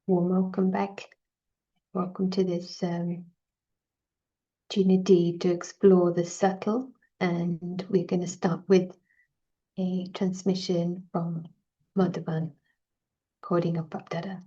Warm welcome back. Welcome to this opportunity to explore the subtle, and we're going to start with a transmission from Madhavan, recording of Bapdada.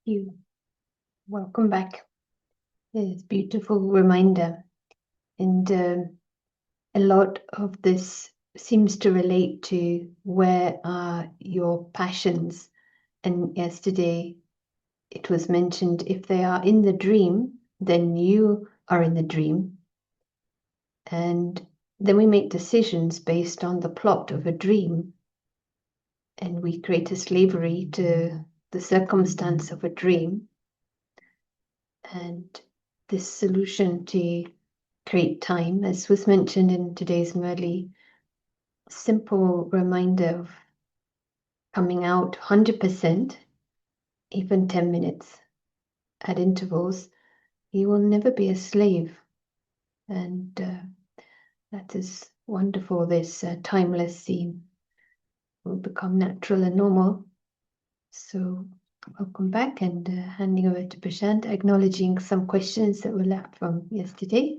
You welcome back. It's a beautiful reminder, and a lot of this seems to relate to where are your passions. And yesterday it was mentioned, if they are in the dream, then you are in the dream. And then we make decisions based on the plot of a dream. And we create a slavery to the circumstance of a dream. And this solution to create time, as was mentioned in today's Merli, simple reminder of coming out 100%, even 10 minutes at intervals, you will never be a slave. And that is wonderful. This timeless theme will become natural and normal. So welcome back, and handing over to Prashant, acknowledging some questions that were left from yesterday.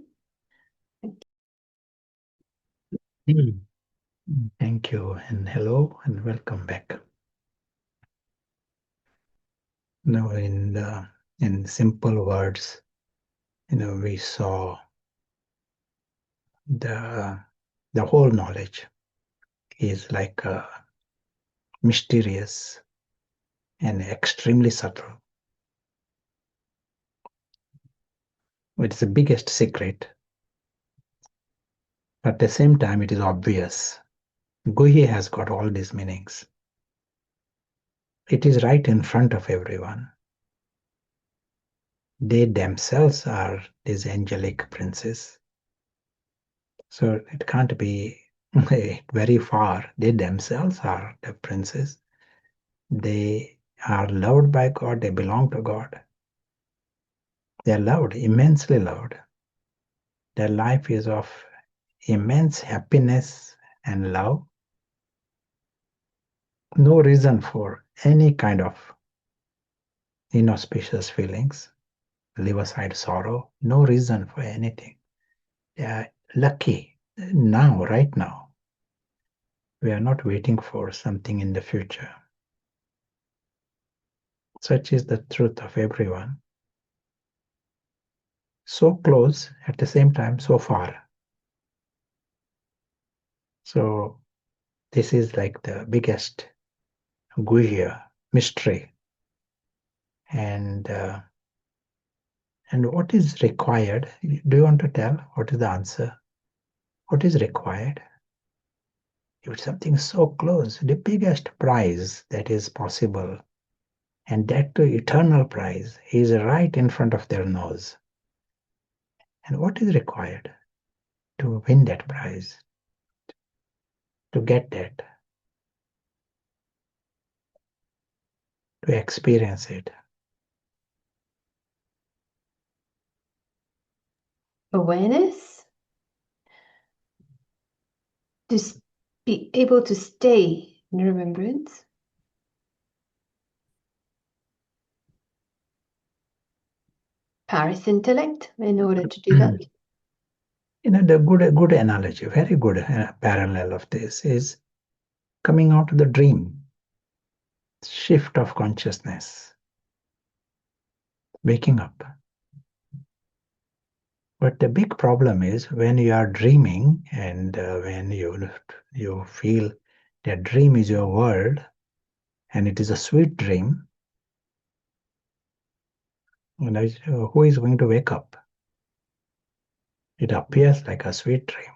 Thank you, and hello, and welcome back. Now, in simple words, we saw the whole knowledge is like mysterious and extremely subtle. It's the biggest secret. But at the same time, it is obvious. Guhya has got all these meanings. It is right in front of everyone. They themselves are these angelic princes. So it can't be very far. They themselves are the princes. They are loved by God. They belong to God. They are loved, immensely loved. Their life is of immense happiness and love. No reason for any kind of inauspicious feelings. Leave aside sorrow. No reason for anything. They are lucky now, right now. We are not waiting for something in the future. Such is the truth of everyone. So close, at the same time, so far. So this is like the biggest Guhya mystery. And what is required? Do you want to tell what is the answer? What is required? If something so close, the biggest prize that is possible, and that too eternal prize, is right in front of their nose. And what is required to win that prize? To get that? To experience it? Awareness, to be able to stay in remembrance. Paras Intellect, in order to do that. The good analogy, very good parallel of this is coming out of the dream, shift of consciousness, waking up. But the big problem is when you are dreaming and when you feel that dream is your world and it is a sweet dream, who is going to wake up? It appears like a sweet dream.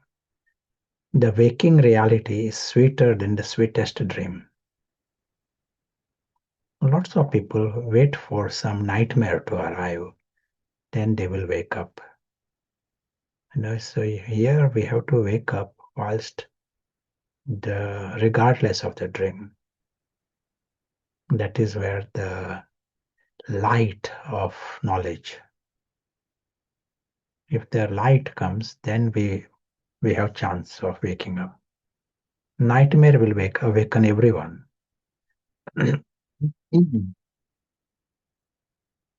The waking reality is sweeter than the sweetest dream. Lots of people wait for some nightmare to arrive, then they will wake up. So here we have to wake up whilst regardless of the dream. That is where the light of knowledge. If the light comes, then we have chance of waking up. Nightmare will awaken everyone. And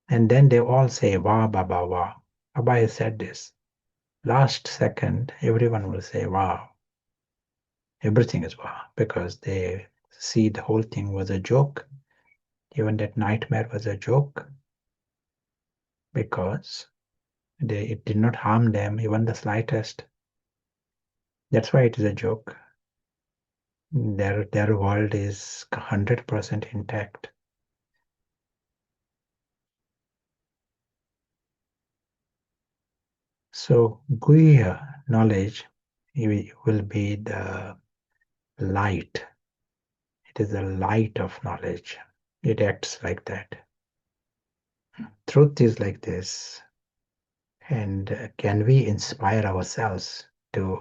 then they all say, Wah, Baba, Wah. Baba has said this. Last second, everyone will say, wow. Everything is wow, because they see the whole thing was a joke. Even that nightmare was a joke, because it did not harm them even the slightest. That's why it is a joke. Their world is 100% intact. So Guhya knowledge will be the light. It is the light of knowledge. it acts like that. Truth is like this. And can we inspire ourselves to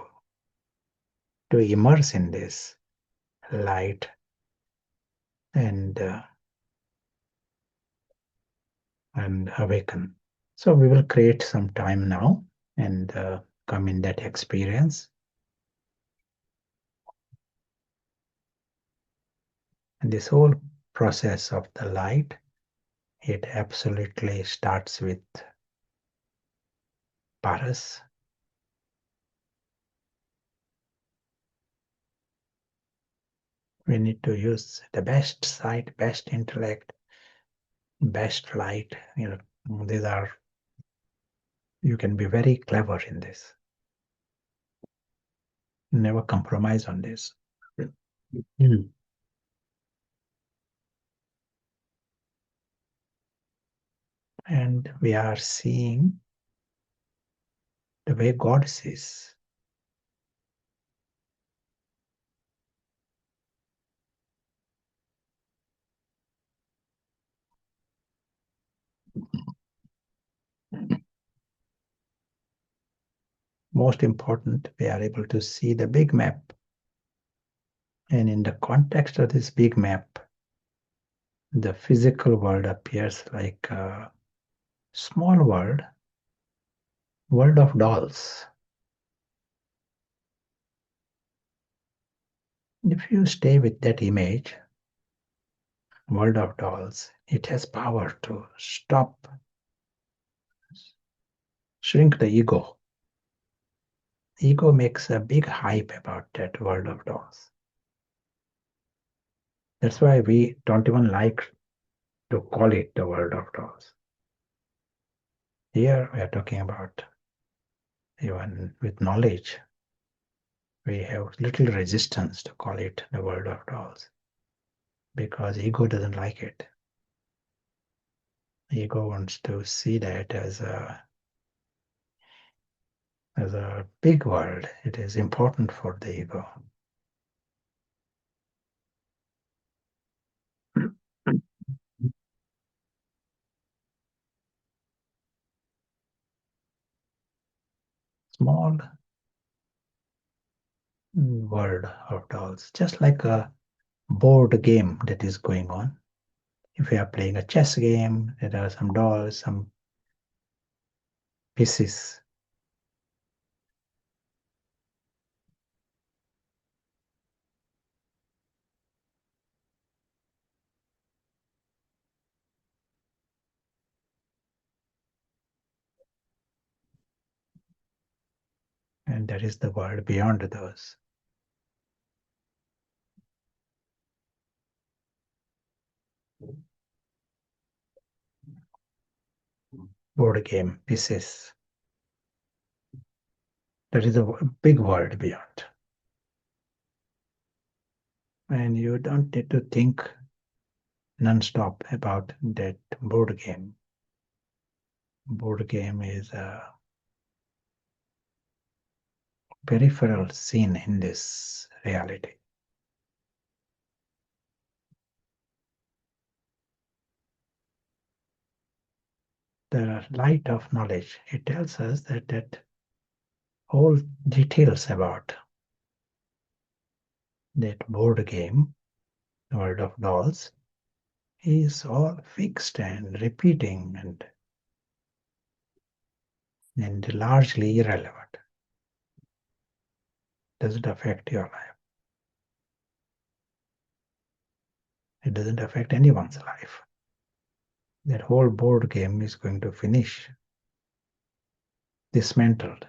immerse in this light and awaken? So we will create some time now and come in that experience. And this whole process of the light, it absolutely starts with Paras. We need to use the best sight, best intellect, best light. These are, you can be very clever in this. Never compromise on this. Mm. And we are seeing the way God sees. Most important, we are able to see the big map. And in the context of this big map, the physical world appears like a small world of dolls. If you stay with that image, world of dolls, it has power to shrink the ego. Ego makes a big hype about that world of dolls. That's why we don't even like to call it the world of dolls. Here we are talking about, even with knowledge, we have little resistance to call it the world of dolls because ego doesn't like it. Ego wants to see that as a big world. It is important for the ego. Small world of dolls, just like a board game that is going on. If you are playing a chess game, there are some dolls, some pieces. And there is the world beyond those. Board game pieces. There is a big world beyond. And you don't need to think non-stop about that board game. Board game is a peripheral scene in this reality. The light of knowledge, it tells us that all details about that board game, World of Dolls, is all fixed and repeating and largely irrelevant. Doesn't affect your life. It doesn't affect anyone's life. That whole board game is going to finish dismantled.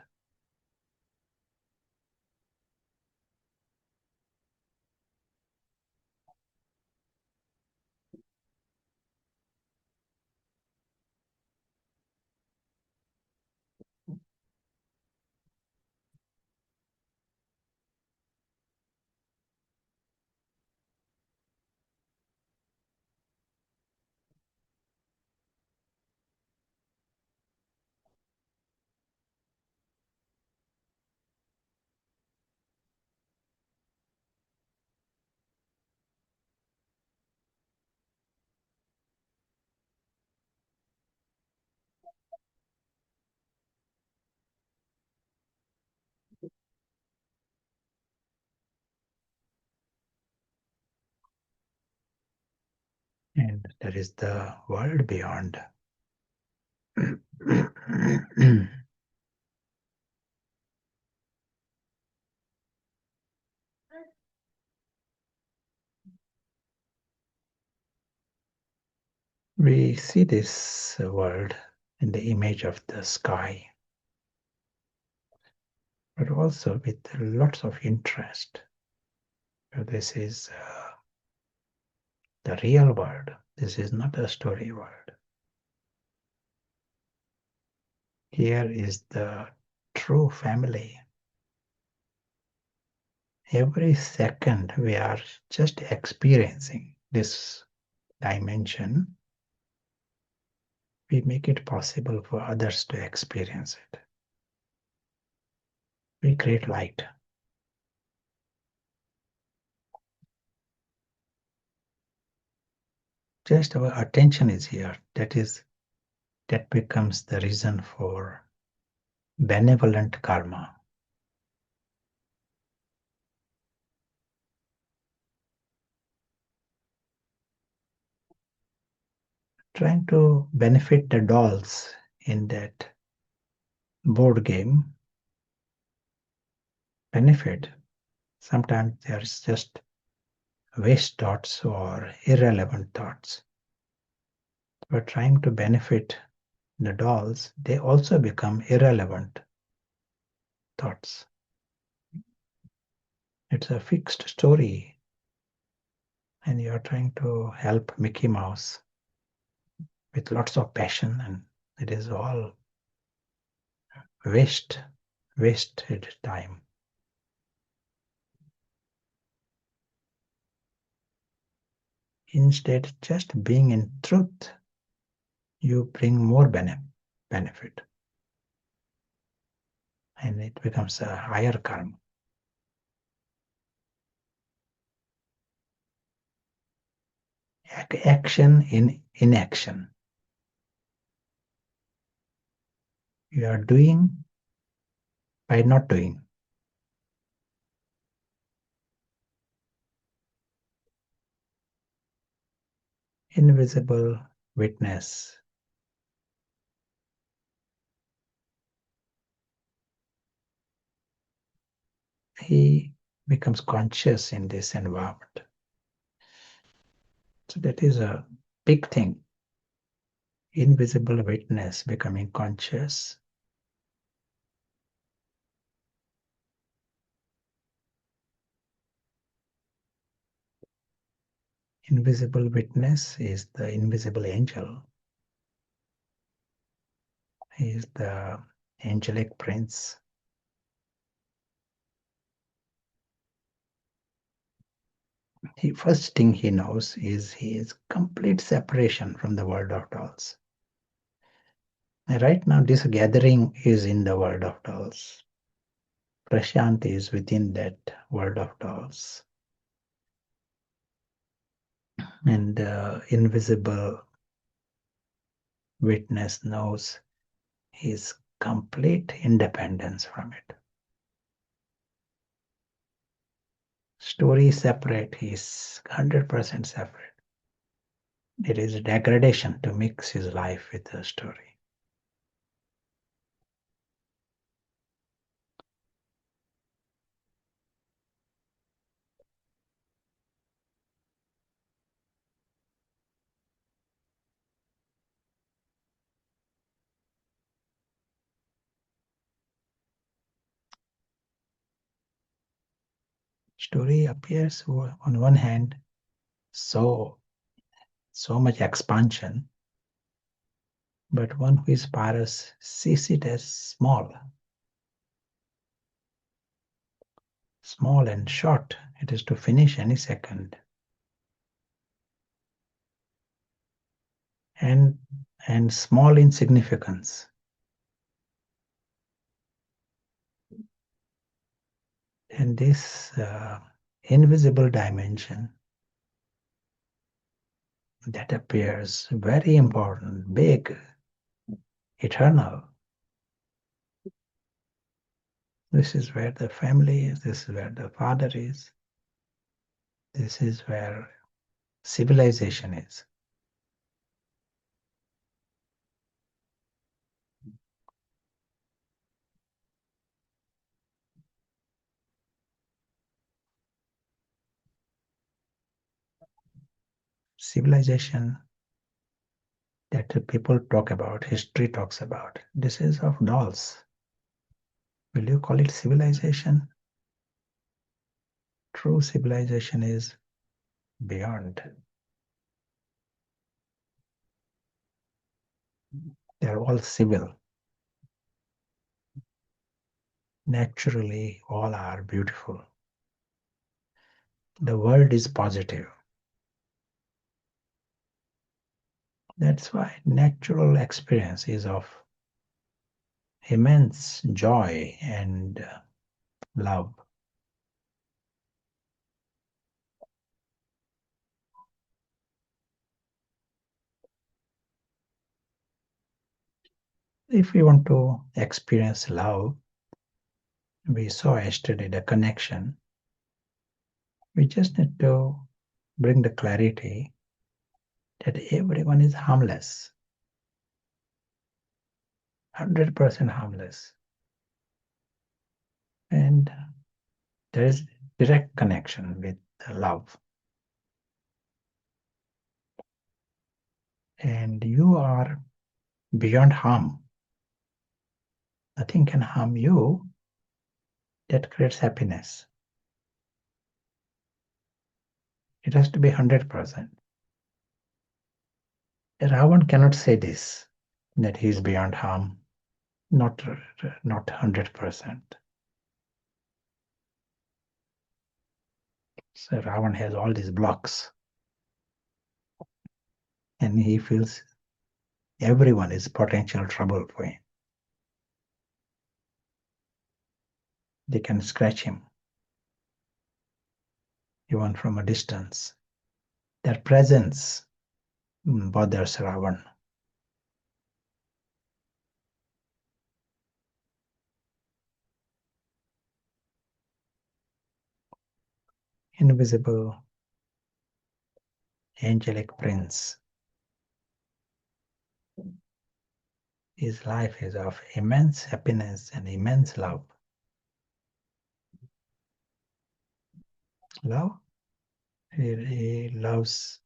And there is the world beyond. We see this world in the image of the sky, but also with lots of interest. So this is the real world. This is not a story world. Here is the true family. Every second we are just experiencing this dimension. We make it possible for others to experience it. We create light. Just our attention is here. That becomes the reason for benevolent karma. Trying to benefit the dolls in that board game. Benefit. Sometimes there's just waste thoughts or irrelevant thoughts. But trying to benefit the dolls, they also become irrelevant thoughts. It's a fixed story, and you're trying to help Mickey Mouse with lots of passion, and it is all wasted time. Instead, just being in truth, you bring more benefit, and it becomes a higher karma. Action in inaction. You are doing by not doing. Invisible witness. He becomes conscious in this environment. So that is a big thing. Invisible witness becoming conscious. Invisible witness is the invisible angel. He is the angelic prince. The first thing he knows is his complete separation from the world of dolls. And right now, this gathering is in the world of dolls. Prashant is within that world of dolls. And the invisible witness knows his complete independence from it. Story separate, he's 100% separate. It is a degradation to mix his life with the story. Story appears on one hand so much expansion, but one who is Paras sees it as small and short. It is to finish any second. And small in significance. And this invisible dimension that appears very important, big, eternal. This is where the family is, this is where the father is, this is where civilization is. civilization that people talk about, history talks about, this is of dolls. Will you call it civilization? True civilization is beyond. They are all civil. Naturally, all are beautiful. The world is positive. That's why natural experience is of immense joy and love. If we want to experience love, we saw yesterday the connection. We just need to bring the clarity that everyone is harmless, 100% harmless. And there is direct connection with love. And you are beyond harm. Nothing can harm you. That creates happiness. It has to be 100%. Ravan cannot say this, that he is beyond harm. Not 100%. So Ravan has all these blocks. And he feels everyone is potential trouble for him. They can scratch him, even from a distance. Their presence bothers Ravan. Invisible angelic prince. His life is of immense happiness and immense love. Love? He loves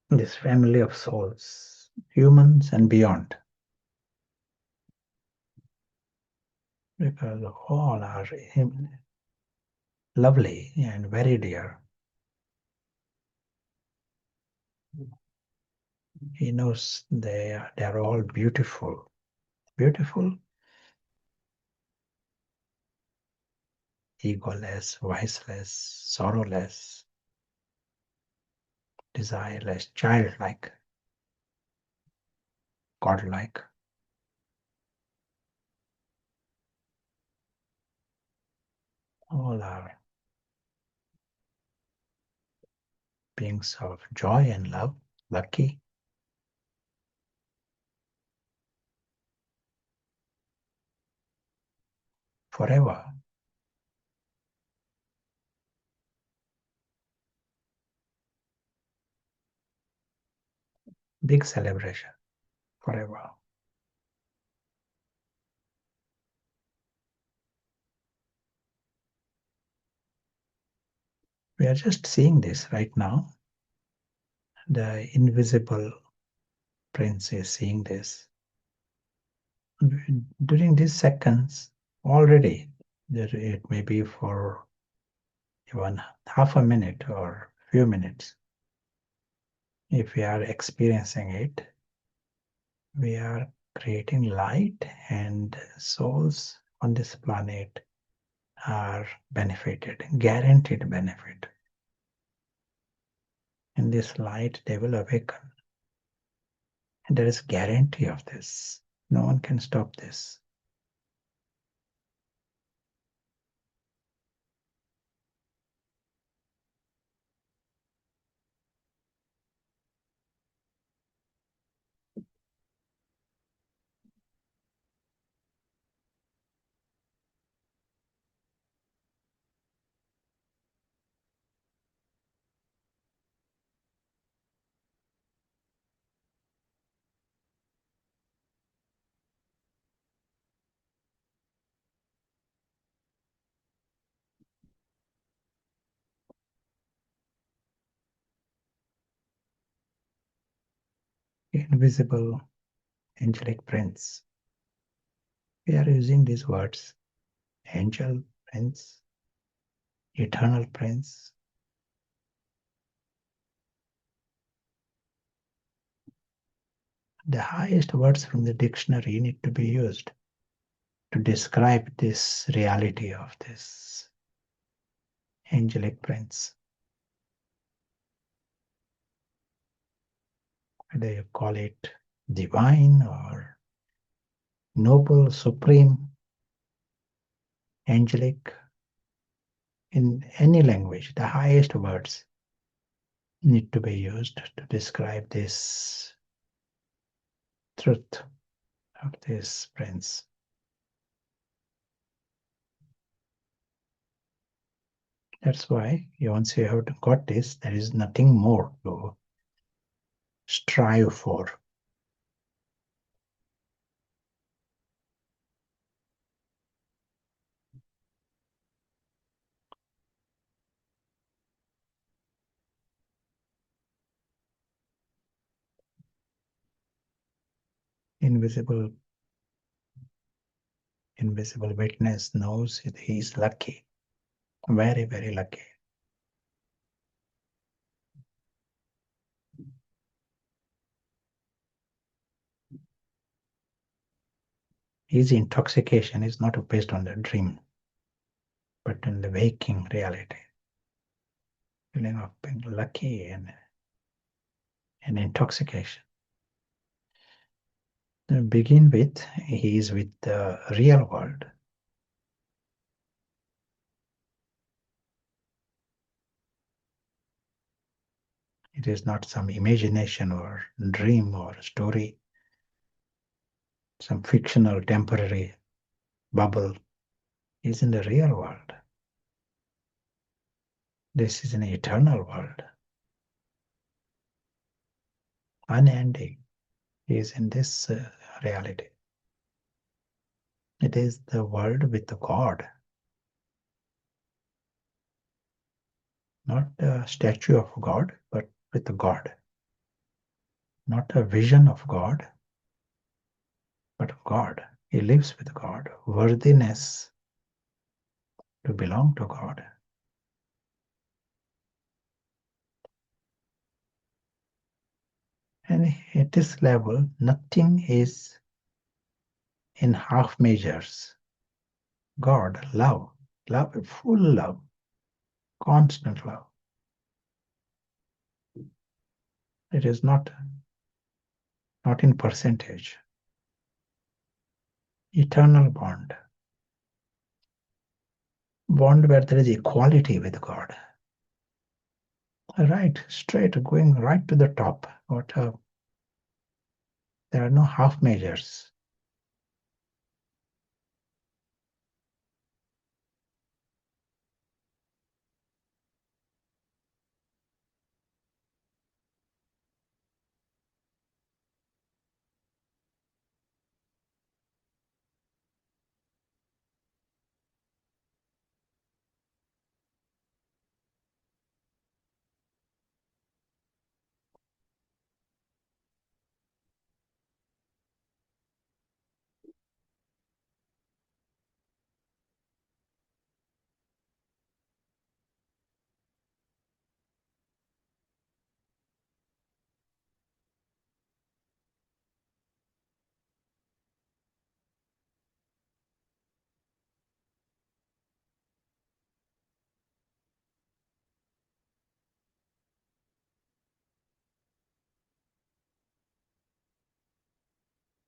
this family of souls, humans and beyond. Because all are lovely and very dear. He knows they're all beautiful. Beautiful, egoless, viceless, sorrowless, desireless, childlike, godlike. All are beings of joy and love, lucky. Forever. Big celebration. Forever. We are just seeing this right now. The invisible prince is seeing this. During these seconds, already, it may be for even half a minute or few minutes. If we are experiencing it, we are creating light, and souls on this planet are benefited, guaranteed benefit. In this light, they will awaken. And there is guarantee of this. No one can stop this. invisible angelic prince. We are using these words: angel, prince, eternal prince. The highest words from the dictionary need to be used to describe this reality of this angelic prince. Whether you call it divine or noble, supreme, angelic, in any language, the highest words need to be used to describe this truth of this prince. That's why once you have got this, there is nothing more to strive for. Invisible witness knows he is lucky, very, very lucky. His intoxication is not based on the dream, but on the waking reality. Feeling of being lucky and intoxication. To begin with, he is with the real world. It is not some imagination or dream or story, some fictional temporary bubble. He is in the real world. This is an eternal world, unending. He is in this reality. It is the world with the God, not a statue of God, but with the God. Not a vision of God, but of God. He lives with God. Worthiness to belong to God. And at this level, nothing is in half measures. God, love, full love, constant love. It is not in percentage. Eternal bond. Bond where there is equality with God. Right, straight, going right to the top. There are no half measures.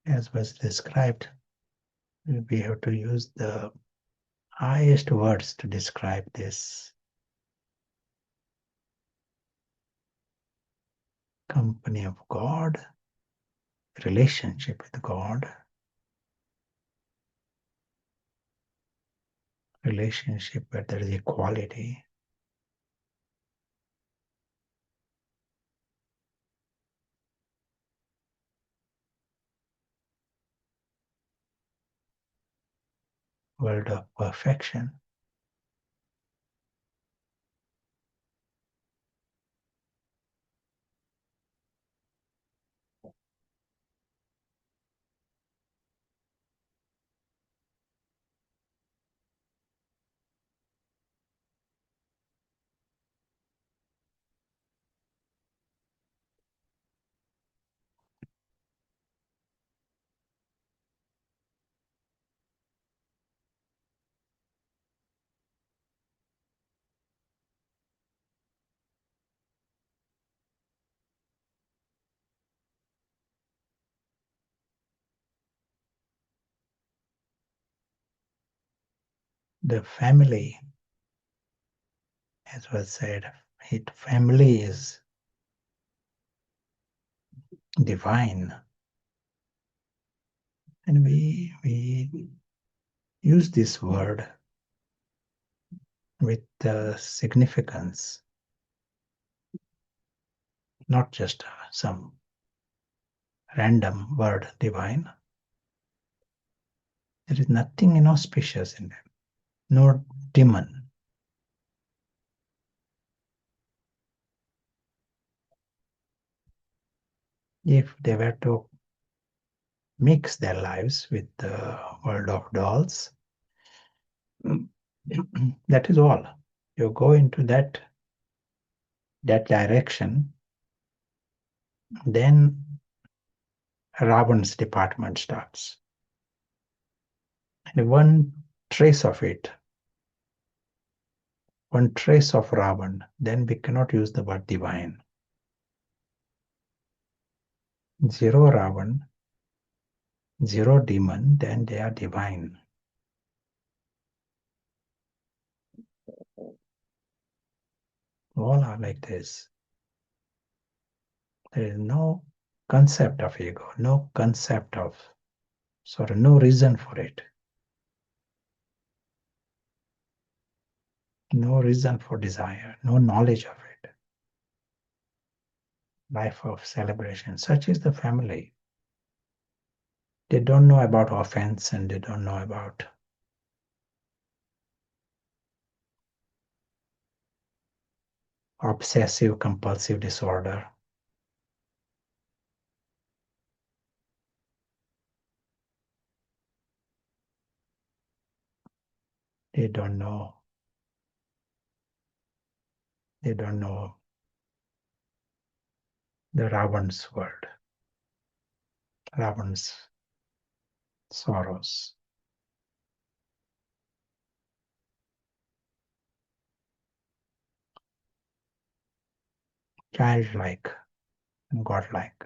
As was described, we have to use the highest words to describe this company of God, relationship with God, relationship where there is equality, world of perfection. the family, as was said, family is divine. And we use this word with the significance, not just some random word divine. There is nothing inauspicious in them, no demon. If they were to mix their lives with the world of dolls, that is all. You go into that direction, then Ravan's department starts. And one trace of it, one trace of Ravan, then we cannot use the word divine. Zero Ravan, zero demon, then they are divine. All are like this. There is no concept of ego, no concept of sorrow, no reason for it. No reason for desire, no knowledge of it. Life of celebration. Such is the family. They don't know about offense and they don't know about obsessive compulsive disorder. They don't know. They don't know the Ravan's world, Ravan's sorrows. Childlike and godlike.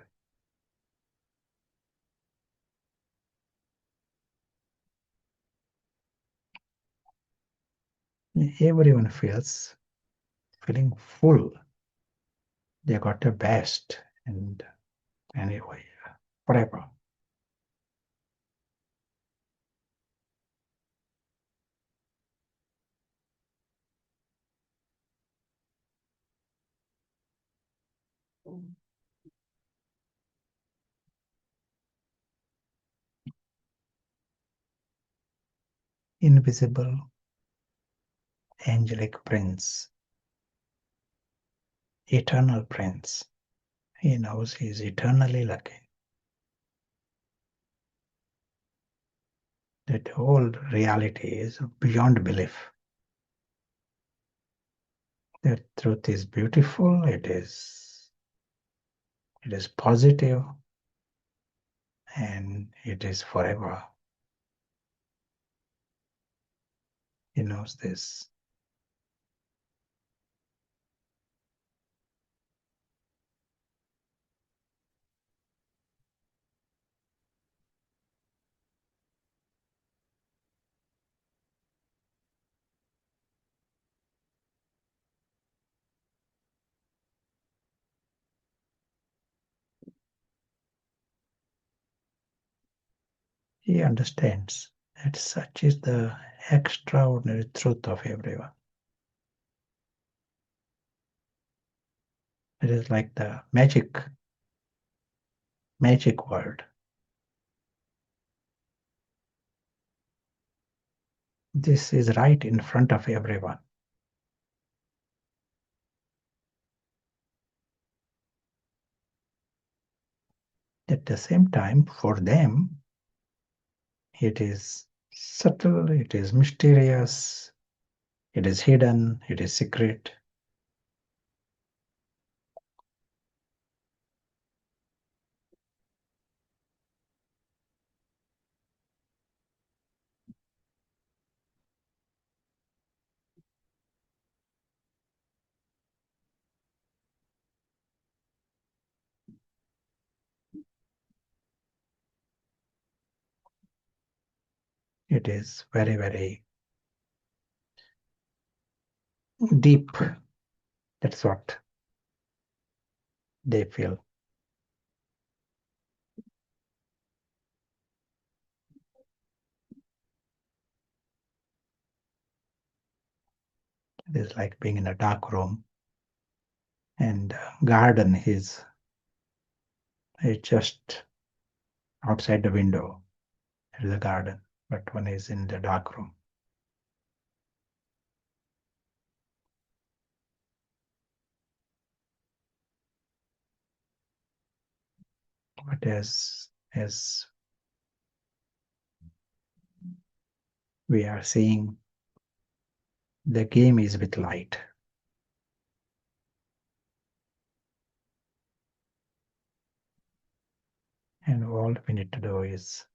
Everyone feeling full. They got the best and anyway, forever. Invisible angelic prince, eternal prince. He knows he is eternally lucky. That whole reality is beyond belief. The truth is beautiful, it is positive, and it is forever. He knows this. He understands that such is the extraordinary truth of everyone. It is like the magic word. This is right in front of everyone. At the same time, for them, it is subtle, it is mysterious, it is hidden, it is secret. It is very, very deep. That's what they feel. It is like being in a dark room, and garden is just outside the window. There is a garden, but one is in the dark room. But as we are seeing, the game is with light. And all we need to do is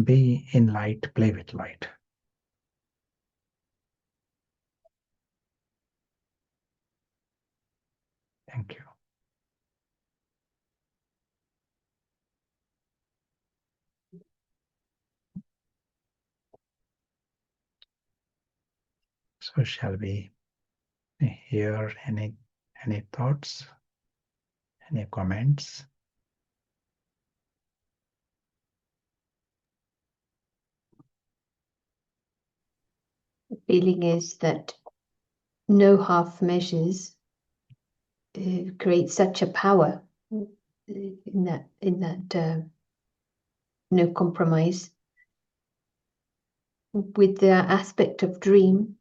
be in light, play with light. Thank you. So shall we hear any thoughts, any comments? The feeling is that no half measures create such a power in that no compromise. With the aspect of dream,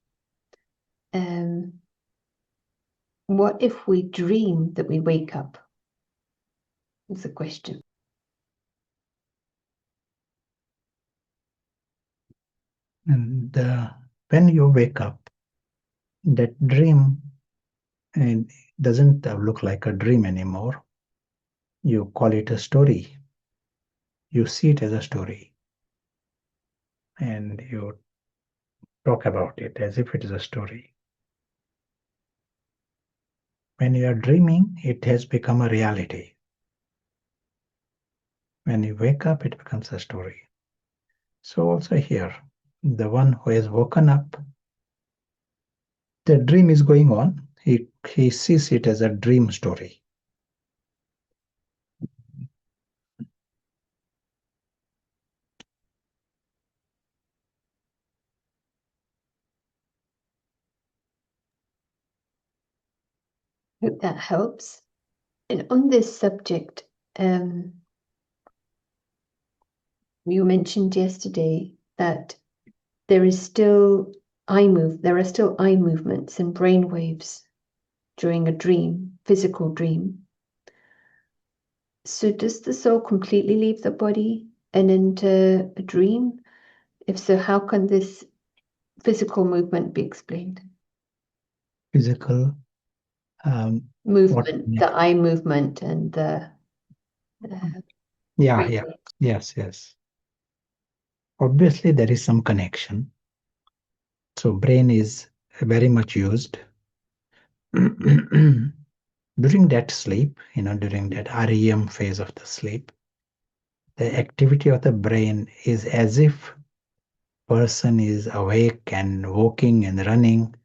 what if we dream that we wake up? Is the question. And when you wake up, that dream doesn't look like a dream anymore. You call it a story. You see it as a story. And you talk about it as if it is a story. When you are dreaming, it has become a reality. When you wake up, it becomes a story. So also here, the one who has woken up, the dream is going on. He sees it as a dream story. Hope that helps. And on this subject, you mentioned yesterday that there are still eye movements and brain waves during a dream, physical dream. So does the soul completely leave the body and enter a dream? If so, how can this physical movement be explained? Physical Movement, the eye movement and the yeah, yes. Obviously, there is some connection. So brain is very much used during that sleep, during that REM phase of the sleep. The activity of the brain is as if person is awake and walking and running.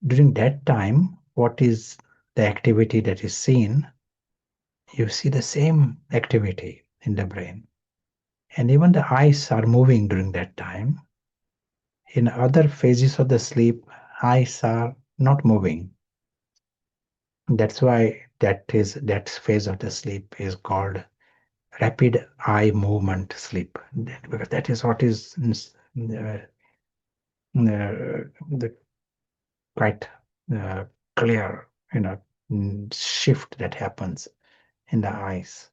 During that time, what is the activity that is seen? You see the same activity in the brain. And even the eyes are moving during that time. In other phases of the sleep, eyes are not moving. That's why that phase of the sleep is called rapid eye movement sleep. Because that is what is the quite clear, shift that happens in the eyes.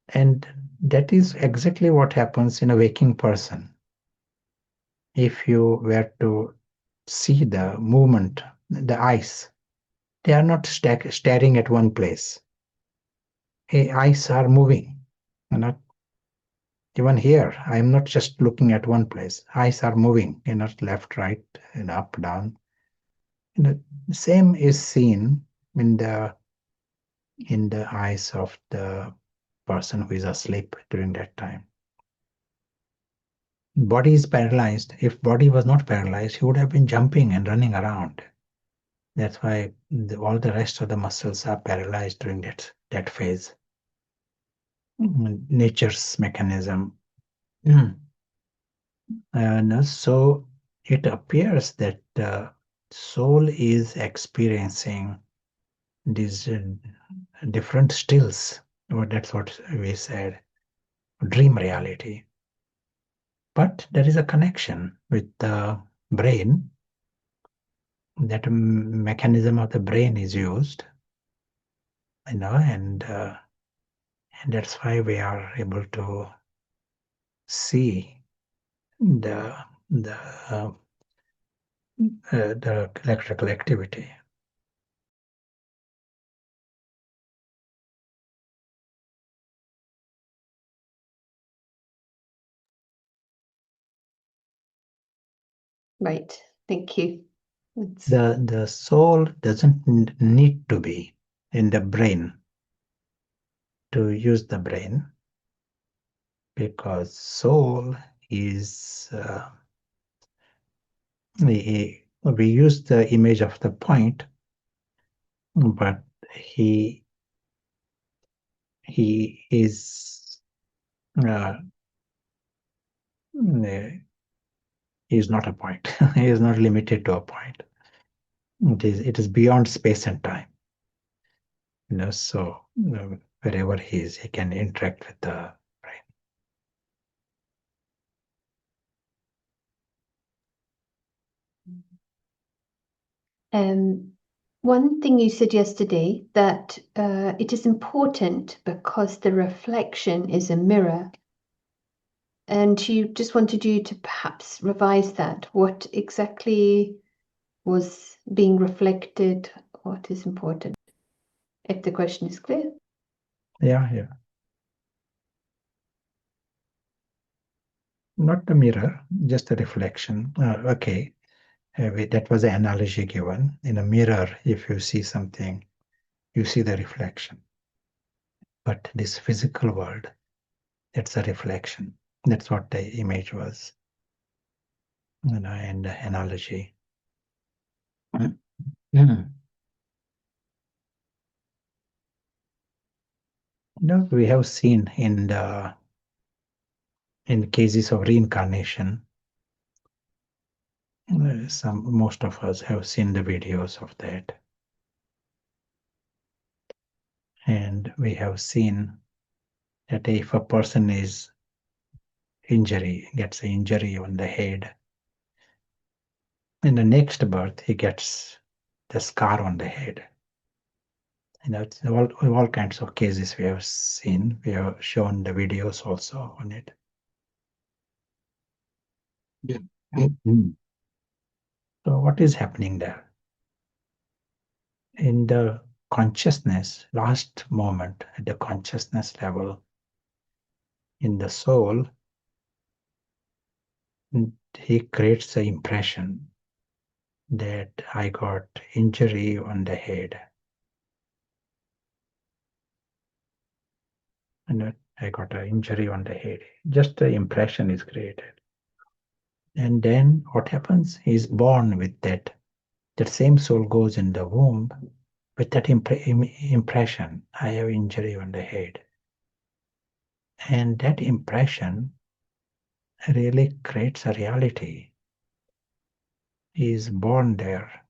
And that is exactly what happens in a waking person. If you were to see the movement, the eyes, they are not staring at one place. Eyes are moving. Not even here. I am not just looking at one place. Eyes are moving, left, right, and up, down. The same is seen in the eyes of the person who is asleep during that time. Body is paralyzed. If body was not paralyzed, he would have been jumping and running around. That's why all the rest of the muscles are paralyzed during that phase. Nature's mechanism. And so it appears that the soul is experiencing these different stills, or that's what we said, dream reality. But there is a connection with the brain. That mechanism of the brain is used, and that's why we are able to see the the the electrical activity. Right. Thank you. The soul doesn't need to be in the brain to use the brain, because soul is we use the image of the point, but he is uh, he is not a point. He is not limited to a point. It is beyond space and time. So wherever he is, he can interact with the brain. One thing you said yesterday, that it is important because the reflection is a mirror. And she just wanted you to perhaps revise that. What exactly was being reflected? What is important? If the question is clear. Yeah. Not the mirror, just a reflection. Okay. That was the analogy given. In a mirror, if you see something, you see the reflection. But this physical world, that's a reflection. That's what the image was, and the analogy. We have seen in cases of reincarnation, most of us have seen the videos of that, and we have seen that if a person gets an injury on the head, in the next birth he gets the scar on the head. It's all kinds of cases we have seen. We have shown the videos also on it. Yeah. So what is happening there? In the consciousness, last moment at the consciousness level, in the soul, he creates the impression that I got injury on the head. And I got an injury on the head. Just the impression is created. And then what happens? He's born with that. That same soul goes in the womb with that impression. I have injury on the head. And that impression really creates a reality. He is born there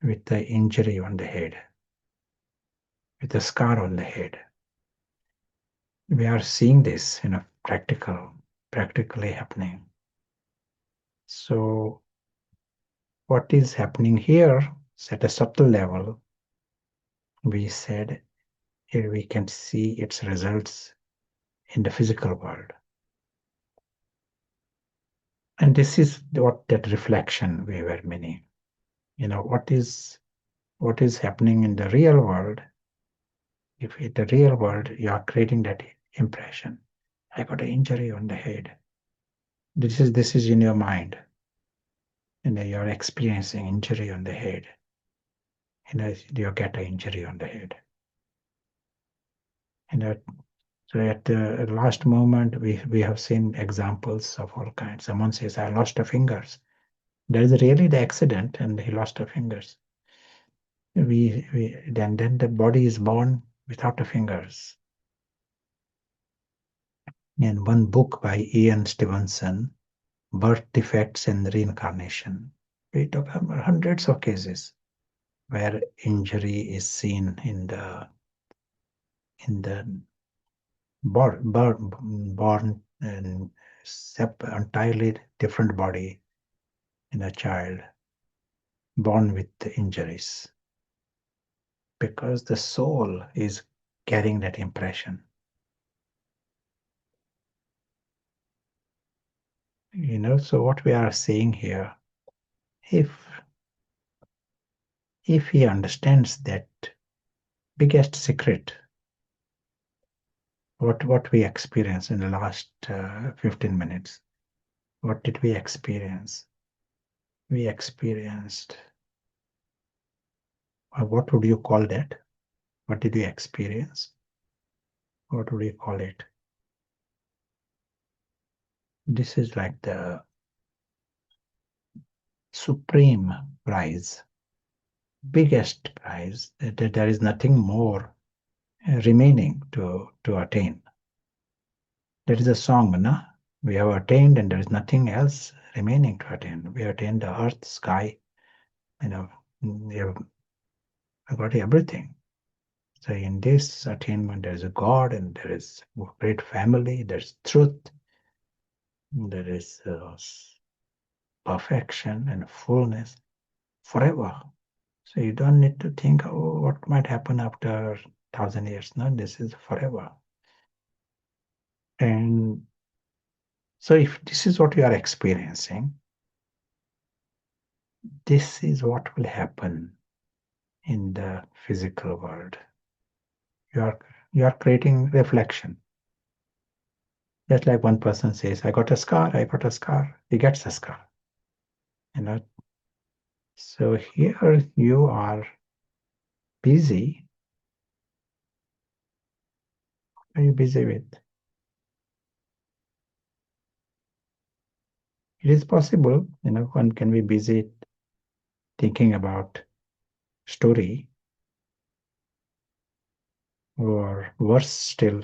with the injury on the head, with a scar on the head. We are seeing this practically happening. So what is happening here is at a subtle level, we said here we can see its results in the physical world. And this is what that reflection we were meaning. What is happening in the real world. If in the real world you are creating that impression, I got an injury on the head. This is in your mind. You are experiencing injury on the head. You get an injury on the head. So at the last moment, we have seen examples of all kinds. Someone says, I lost a fingers. That is really the accident, and he lost a fingers. Then the body is born without the fingers. In one book by Ian Stevenson, Birth Defects and Reincarnation, we talk about hundreds of cases where injury is seen in the born and entirely different body in a child born with the injuries, because the soul is carrying that impression. So what we are saying here, if he understands that biggest secret, what we experienced in the last 15 minutes, what did we experience? We experienced, what would you call that? What did we experience? What would you call it? This is like the supreme prize, biggest prize, that there is nothing more remaining to attain. That is a song, no? We have attained and there is nothing else remaining to attain. We attained the earth, sky, we have got everything. So in this attainment, there is a God and there is a great family, there's truth, there is perfection and fullness forever. So you don't need to think, oh, what might happen after 1,000 years. No, this is forever. And so if this is what you are experiencing, this is what will happen in the physical world. You are creating reflection. Just like one person says, I got a scar, he gets a scar. So here you are busy. What are you busy with? It is possible, one can be busy thinking about story, or worse still,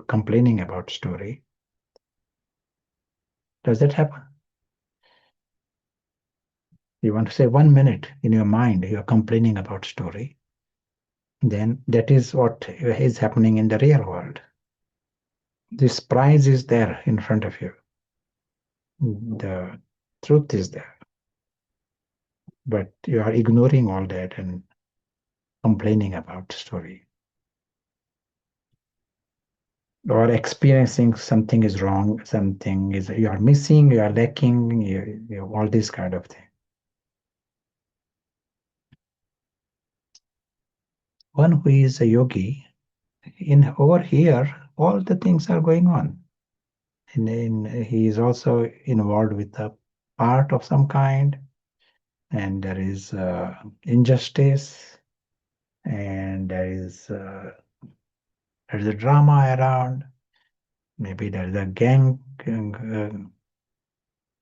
complaining about story. Does that happen? You want to say 1 minute in your mind, you're complaining about story, then that is what is happening in the real world. This prize is there in front of you. The truth is there. But you are ignoring all that and complaining about story. Or experiencing something is wrong, something is you are missing, you are lacking, all this kind of thing. One who is a yogi, over here, all the things are going on. And he is also involved with a part of some kind, and there is injustice, and there's a drama around. Maybe there's a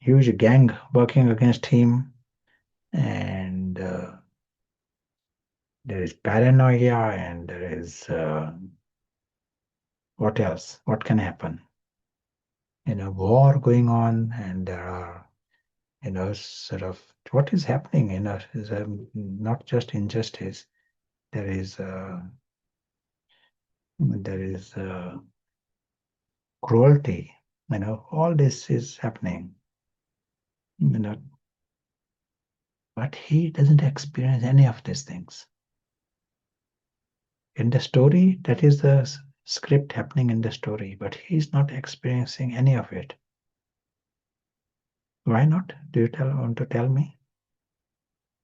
huge gang working against him, and there is paranoia, and there is what else? What can happen? War going on, and there are, sort of what is happening. Is not just injustice. There is cruelty. All this is happening. But he doesn't experience any of these things. In the story, that is the script happening in the story, but he's not experiencing any of it. Why not? Do you want to tell me?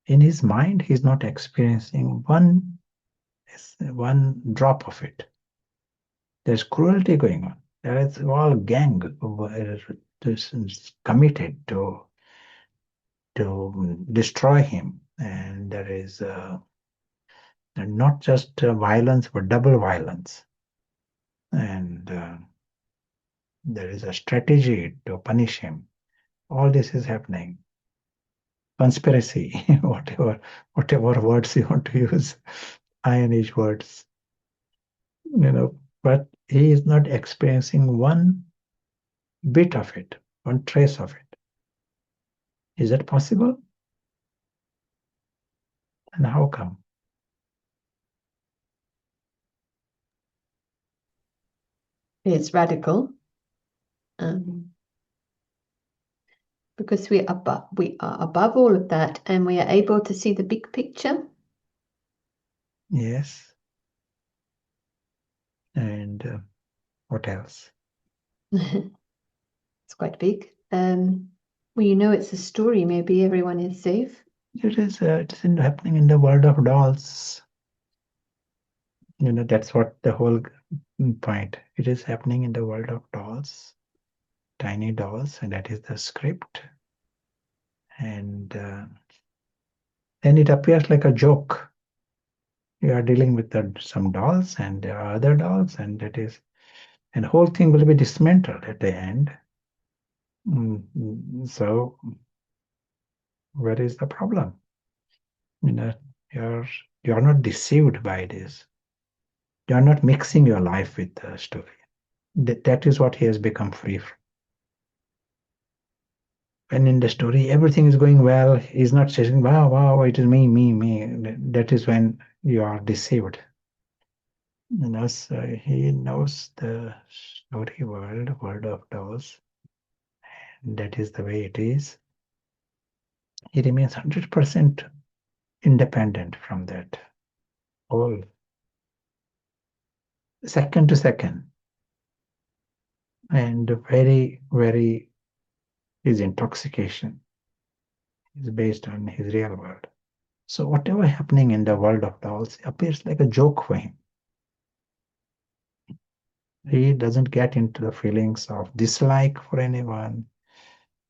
In his mind, he's not experiencing one drop of it. There's cruelty going on. There is all gang committed to destroy him, and there is not just violence but double violence. And There is a strategy to punish him. All this is happening. Conspiracy, whatever words you want to use, Iron-Age words, but he is not experiencing one bit of it, one trace of it. Is that possible? And how come? It's radical. Because we are above all of that, and we are able to see the big picture. Yes. And what else? It's quite big. Well, it's a story. Maybe everyone is safe. It is happening in the world of dolls. That's what the whole point. It is happening in the world of dolls, tiny dolls, and that is the script. And then it appears like a joke. You are dealing with some dolls, and there are other dolls, and the whole thing will be dismantled at the end. So, where is the problem? You're not deceived by this. You're not mixing your life with the story. That is what he has become free from. When in the story everything is going well, he's not saying, wow, wow, it is me, me, me. That is when you are deceived. So he knows the story world of dolls. That is the way it is. He remains 100% independent from that whole second to second. And very, very, his intoxication is based on his real world. So whatever happening in the world of dolls appears like a joke for him. He doesn't get into the feelings of dislike for anyone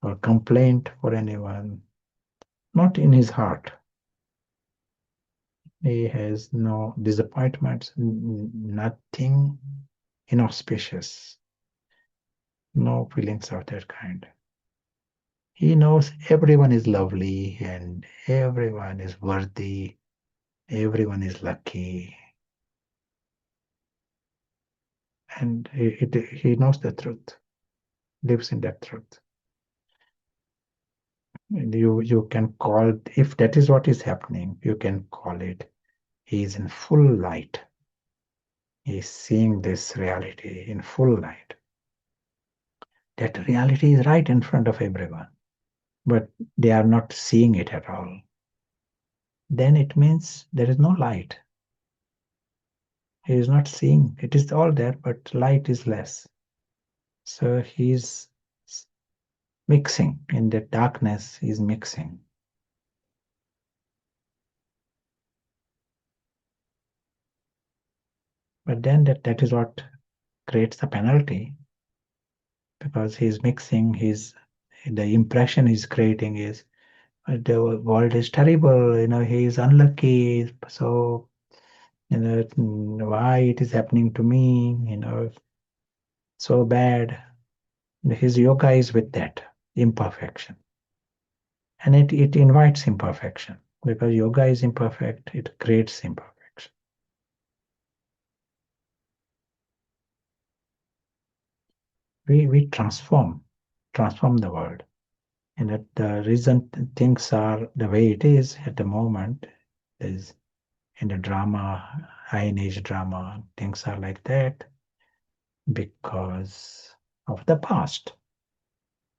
or complaint for anyone, not in his heart. He has no disappointments, nothing inauspicious, no feelings of that kind. He knows everyone is lovely and everyone is worthy, everyone is lucky. And he knows the truth, lives in that truth. And you can call, if that is what is happening, you can call it, he is in full light. He is seeing this reality in full light. That reality is right in front of everyone, but they are not seeing it at all. Then it means there is no light. He is not seeing. It is all there, but light is less. So he is mixing. In the darkness, he is mixing. But then that is what creates the penalty, because he is mixing. The impression he's creating is the world is terrible. He is unlucky. So why it is happening to me? So bad. His yoga is with that imperfection. And it invites imperfection, because yoga is imperfect, it creates imperfection. We transform the world. And that the reason things are the way it is at the moment is in the drama, Iron Age drama, things are like that because of the past.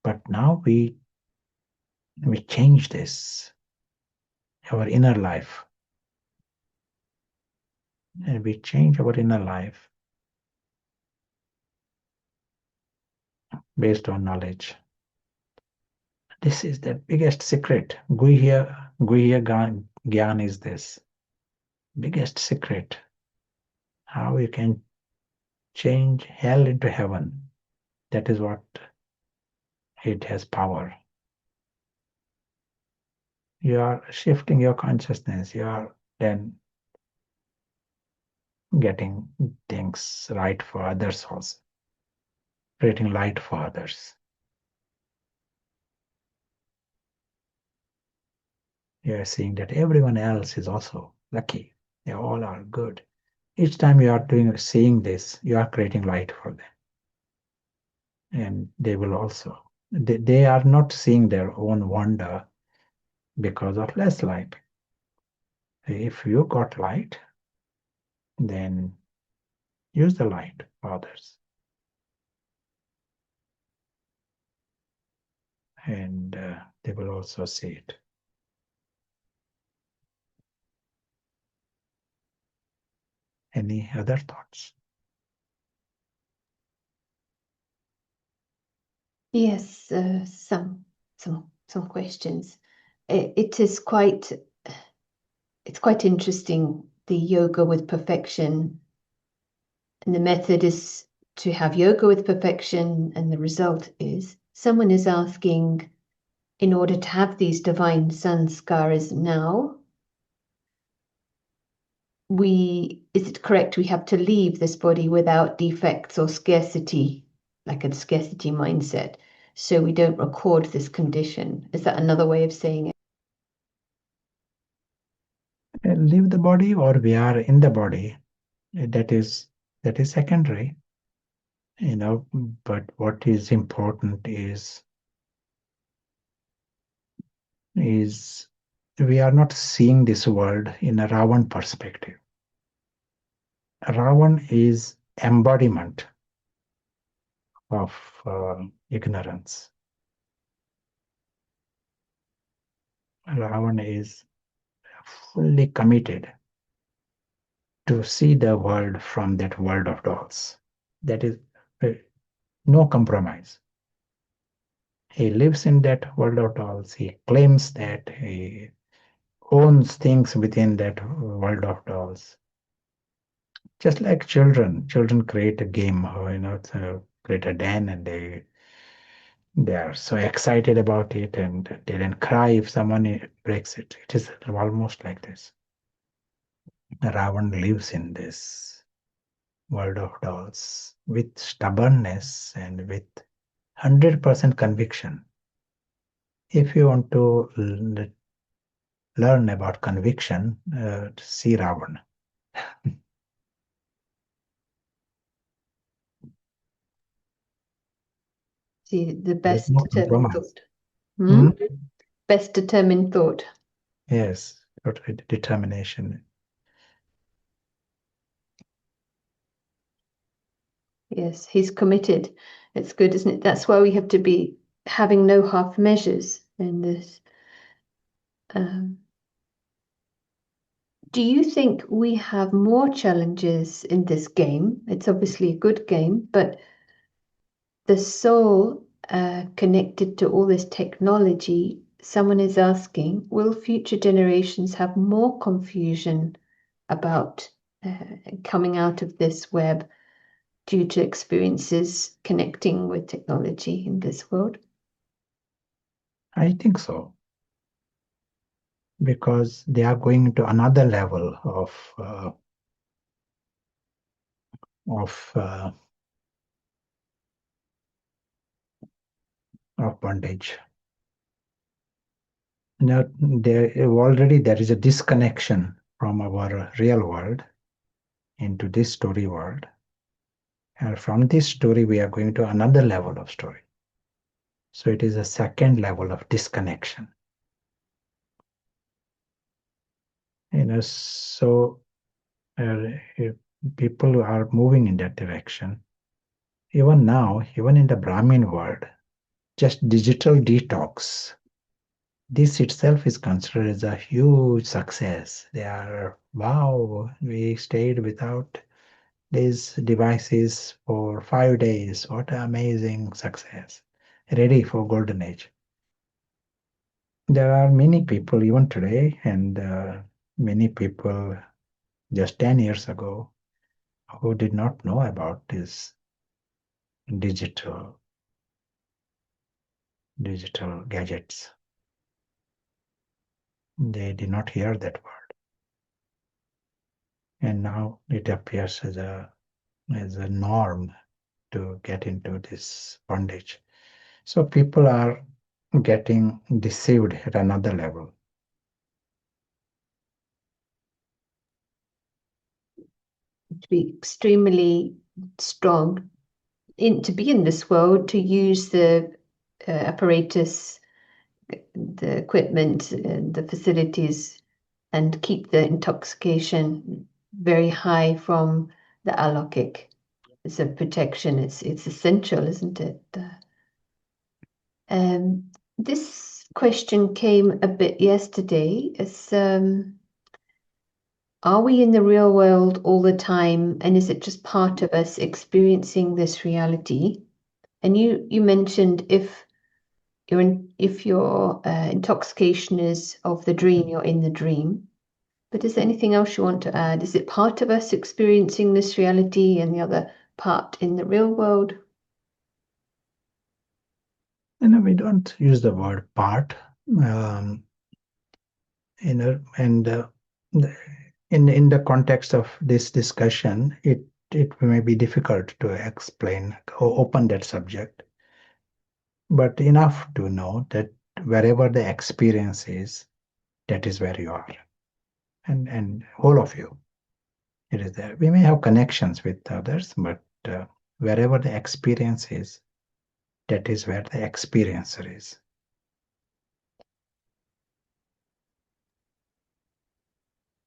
But now we change this, our inner life. And we change our inner life based on knowledge. This is the biggest secret. Guhya Gyan is this biggest secret. How you can change hell into heaven. That is what it has power. You are shifting your consciousness. You are then getting things right for others also. creating light for others. You are seeing that everyone else is also lucky. They all are good. Each time you are seeing this, you are creating light for them. And they will also, they are not seeing their own wonder because of less light. If you got light, then use the light for others. And they will also see it. Any other thoughts? Yes, some questions. It is quite it's quite interesting, the yoga with perfection, and the method is to have yoga with perfection, and the result is someone is asking, in order to have these divine sanskaras now, is it correct we have to leave this body without defects or scarcity, like a scarcity mindset, so we don't record this condition? Is that another way of saying it? Leave the body or we are in the body, that is secondary, but what is important is we are not seeing this world in a Ravan perspective. Ravan is embodiment of ignorance. Ravan is fully committed to see the world from that world of dolls. That is no compromise. He lives in that world of dolls. He claims that he owns things within that world of dolls. Just like children create a game, create a den, and they are so excited about it, and they then cry if someone breaks it. It is almost like this. Ravan lives in this world of dolls with stubbornness and with 100% conviction. If you want to learn about conviction, see Ravan. See, the There's best no determined compromise. thought. Hmm? Hmm? Best determined thought. Yes, determination. Yes, he's committed. It's good, isn't it? That's why we have to be having no half measures in this. Um, do you think we have more challenges in this game? It's obviously a good game, but the soul connected to all this technology, someone is asking, will future generations have more confusion about coming out of this web due to experiences connecting with technology in this world? I think so, because they are going to another level of uh, of bondage. Now, there is a disconnection from our real world into this story world, and from this story we are going to another level of story. So it is a second level of disconnection. So if people are moving in that direction. Even now, even in the Brahmin world, just digital detox, this itself is considered as a huge success. They are, wow, we stayed without these devices for 5 days. What an amazing success. Ready for golden age. There are many people even today, and many people just 10 years ago who did not know about this digital gadgets. They did not hear that word. And now it appears as a norm to get into this bondage. So people are getting deceived at another level. To be extremely strong to be in this world, to use the apparatus, the equipment, the facilities, and keep the intoxication very high from the alokik. It's a protection. It's essential, isn't it? This question came a bit yesterday. It's are we in the real world all the time, and is it just part of us experiencing this reality? And you mentioned if your intoxication is of the dream, you're in the dream. But is there anything else you want to add? Is it part of us experiencing this reality and the other part in the real world? We don't use the word part. And in the context of this discussion, it may be difficult to explain or open that subject, but enough to know that wherever the experience is, that is where you are, and all of you, it is there. We may have connections with others, but wherever the experience is, that is where the experiencer is.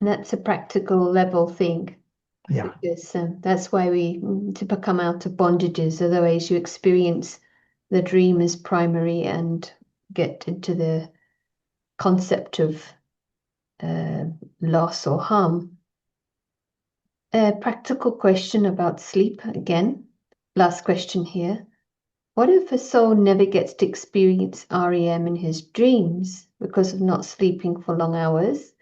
And that's a practical level thing. Yeah. Because that's why we to become out of bondages. Otherwise, you experience the dream as primary and get into the concept of uh, loss or harm. A practical question about sleep again. Last question here. What if a soul never gets to experience REM in his dreams because of not sleeping for long hours?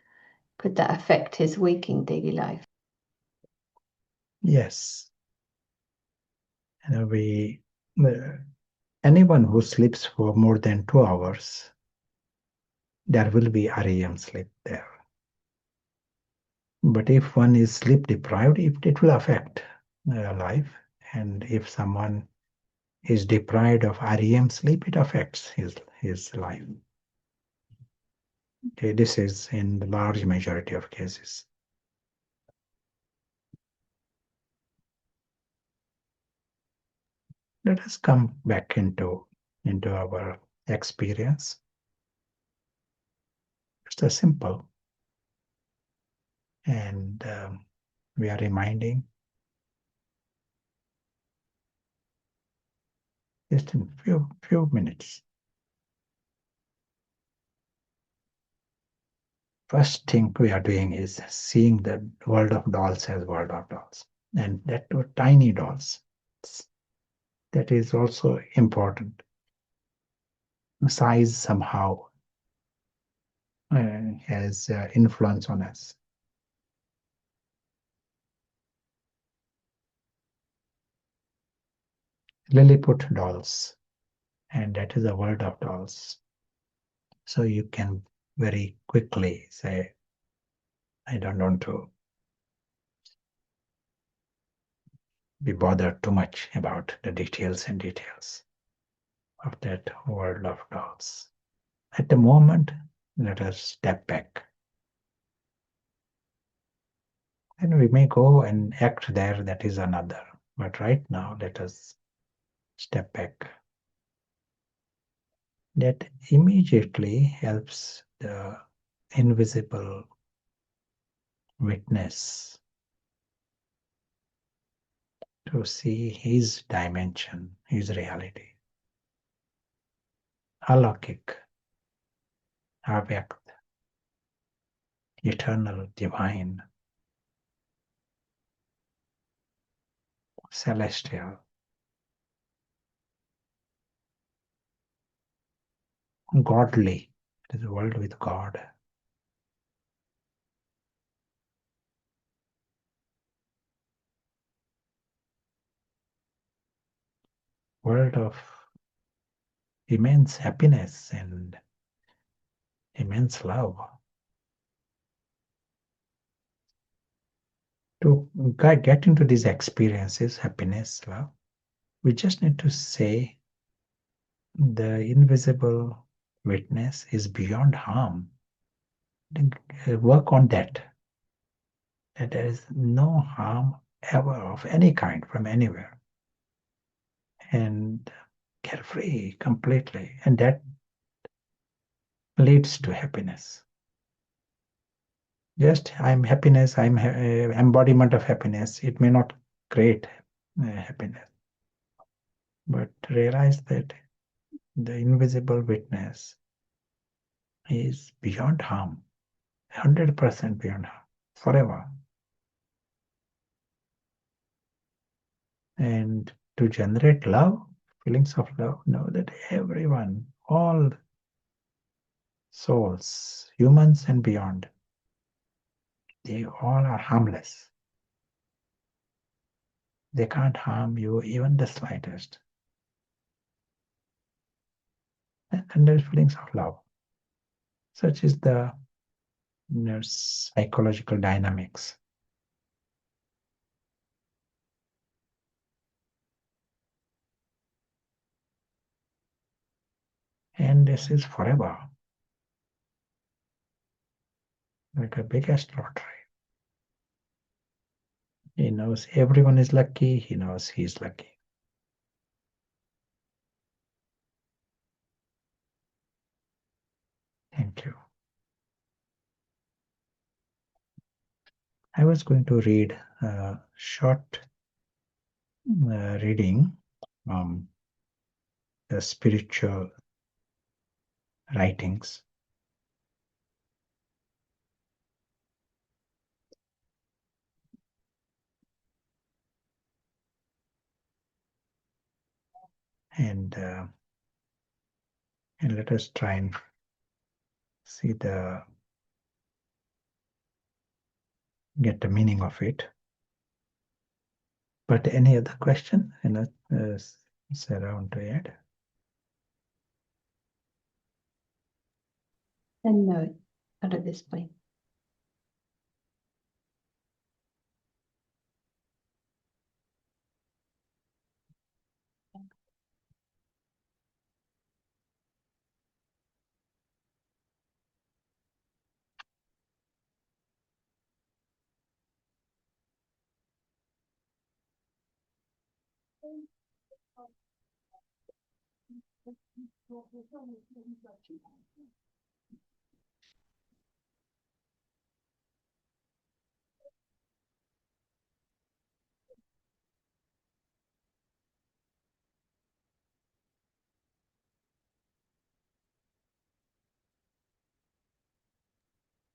Could that affect his waking daily life? Yes. We anyone who sleeps for more than 2 hours, there will be REM sleep there. But if one is sleep deprived, it will affect life. And if someone is deprived of REM sleep, it affects his life. Okay, this is in the large majority of cases. Let us come back into our experience. Just a simple. And we are reminding just in few minutes. First thing we are doing is seeing the world of dolls as world of dolls. And that were tiny dolls. That is also important. Size somehow has influence on us. Lilliput dolls, and that is a world of dolls. So you can very quickly say, I don't want to be bothered too much about the details of that world of dolls. At the moment, let us step back. And we may go and act there, that is another. But right now, let us step back. That immediately helps the invisible witness to see his dimension, his reality. Alokik, avyakt, eternal, divine, celestial, godly. It is a world with God. World of immense happiness and immense love. To get into these experiences, happiness, love, We just need to say the invisible witness is beyond harm. Work on that. That there is no harm ever of any kind from anywhere. And carefree completely. And that leads to happiness. Just I'm happiness, I'm embodiment of happiness. It may not create happiness, but realize that the invisible witness is beyond harm, 100% beyond harm, forever. And to generate love, feelings of love, know that everyone, all souls, humans and beyond, they all are harmless. They can't harm you even the slightest. And there's feelings of love. Such is the psychological dynamics. And this is forever, like a biggest lottery. He knows everyone is lucky, he knows he's lucky. Thank you. I was going to read a short reading from the spiritual writings. And let us try and see get the meaning of it. But any other question? Sarah, want to add? And no, not at this point.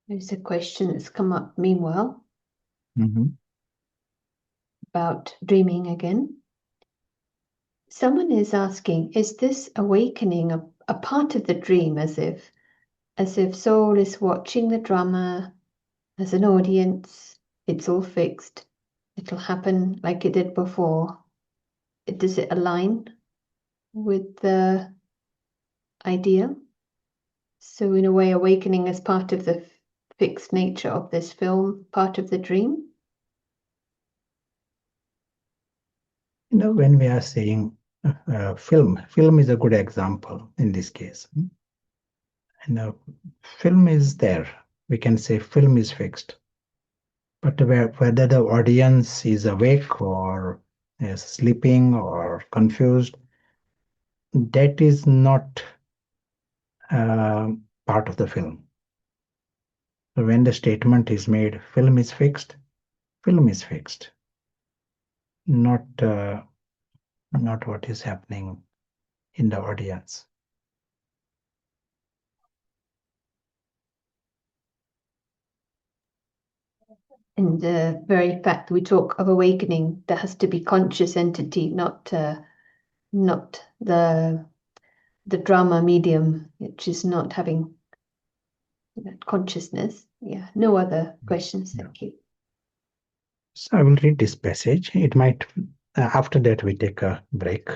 There's a question that's come up meanwhile about dreaming again. Someone is asking, is this awakening a part of the dream, as if soul is watching the drama as an audience, it's all fixed, it'll happen like it did before. Does it align with the idea? So in a way, awakening is part of the fixed nature of this film, part of the dream? When we are saying film is a good example in this case. Film is there. We can say film is fixed. But whether the audience is awake or is sleeping or confused, that is not part of the film. So when the statement is made, film is fixed, not what is happening in the audience. And the very fact that we talk of awakening, there has to be conscious entity, not the drama medium, which is not having consciousness. Yeah, no other questions. Thank you. So I will read this passage. It might, after that we take a break.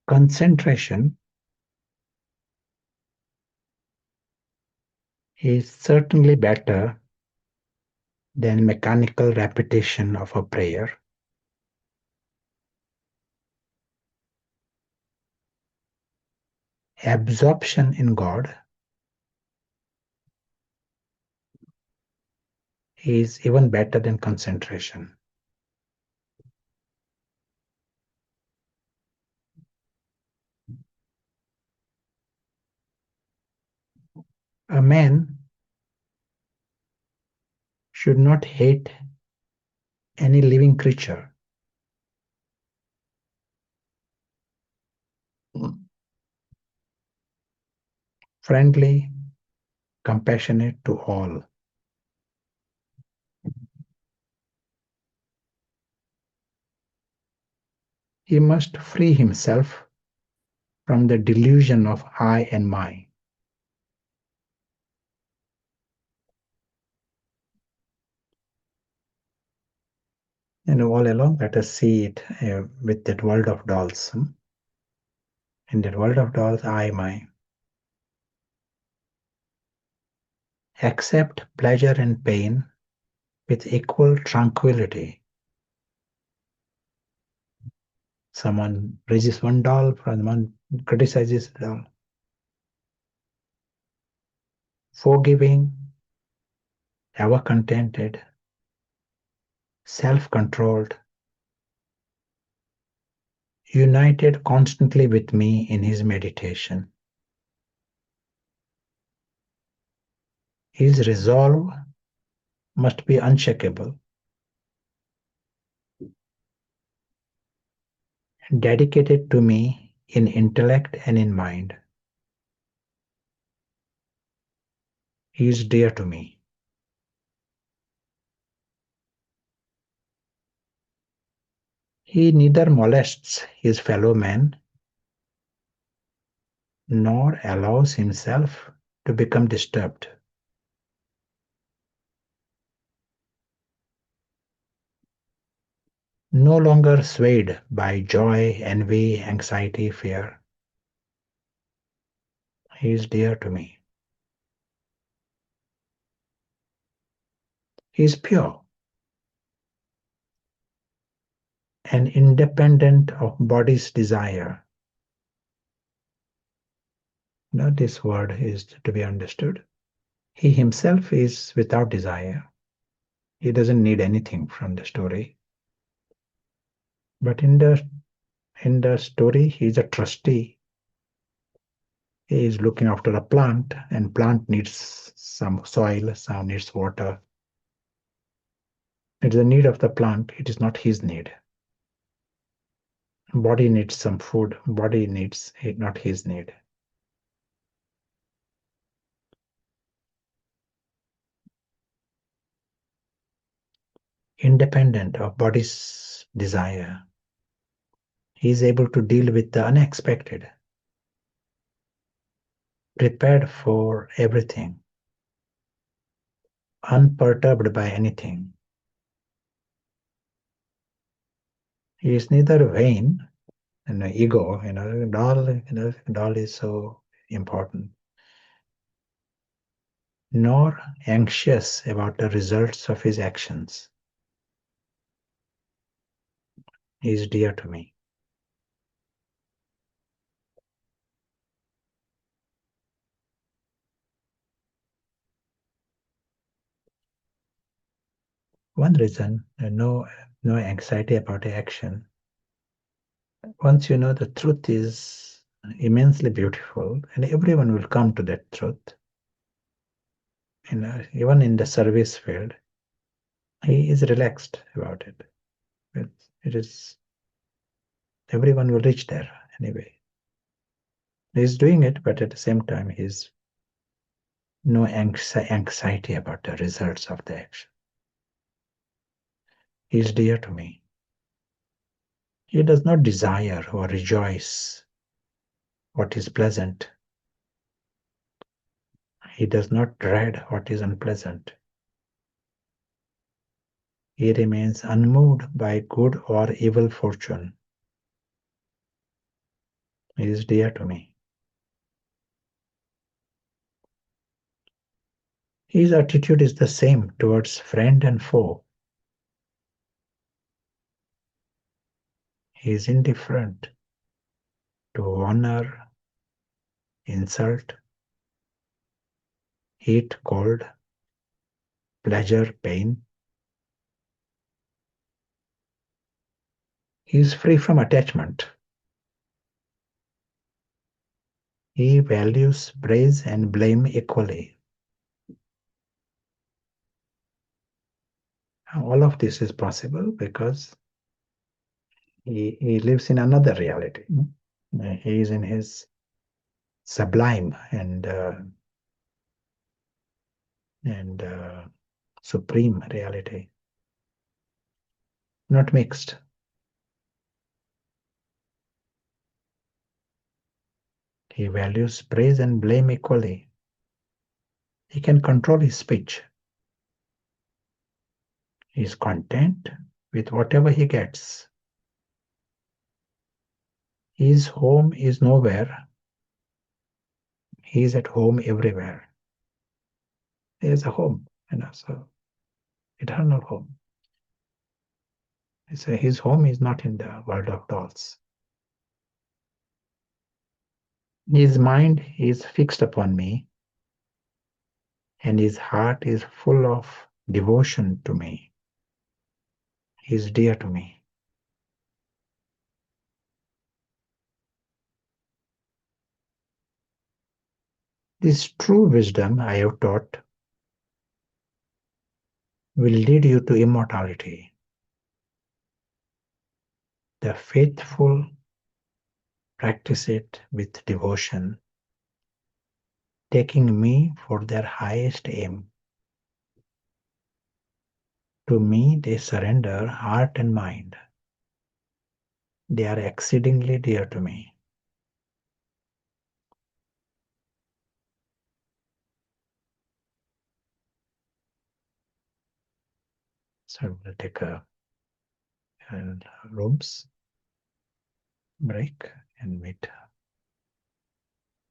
Concentration is certainly better than mechanical repetition of a prayer. Absorption in God is even better than concentration. A man should not hate any living creature. Friendly, compassionate to all. He must free himself from the delusion of I and my. All along, let us see it with that world of dolls. In that world of dolls, I, my. Accept pleasure and pain with equal tranquility. Someone raises one doll, someone criticizes the doll. Forgiving, ever contented, self-controlled, united constantly with me in his meditation. His resolve must be unshakable, dedicated to me in intellect and in mind. He is dear to me. He neither molests his fellow man nor allows himself to become disturbed. No longer swayed by joy, envy, anxiety, fear. He is dear to me. He is pure and independent of body's desire. Now, this word is to be understood. He himself is without desire. He doesn't need anything from the story. But in the story, he is a trustee. He is looking after a plant, and plant needs some soil, some needs water. It is the need of the plant. It is not his need. Body needs some food. Body needs it, not his need. Independent of body's desire. He is able to deal with the unexpected. Prepared for everything. Unperturbed by anything. He is neither vain and ego, doll is so important, nor anxious about the results of his actions. He is dear to me. One reason, no anxiety about action. Once you know the truth is immensely beautiful, and everyone will come to that truth. Even in the service field, he is relaxed about it. It is everyone will reach there anyway. He's doing it, but at the same time, he's no anxiety about the results of the action. He is dear to me. He does not desire or rejoice what is pleasant. He does not dread what is unpleasant. He remains unmoved by good or evil fortune. He is dear to me. His attitude is the same towards friend and foe. He is indifferent to honor, insult, heat, cold, pleasure, pain. He is free from attachment. He values praise and blame equally. All of this is possible because he lives in another reality. He is in his sublime and supreme reality, not mixed. He values praise and blame equally. He can control his speech. He is content with whatever he gets. His home is nowhere. He is at home everywhere. He is a home, so eternal home. His home is not in the world of dolls. His mind is fixed upon me, and his heart is full of devotion to me. He is dear to me. This true wisdom I have taught will lead you to immortality. The faithful practice it with devotion, taking me for their highest aim. To me, they surrender heart and mind. They are exceedingly dear to me. So we'll take a rooms break and meet.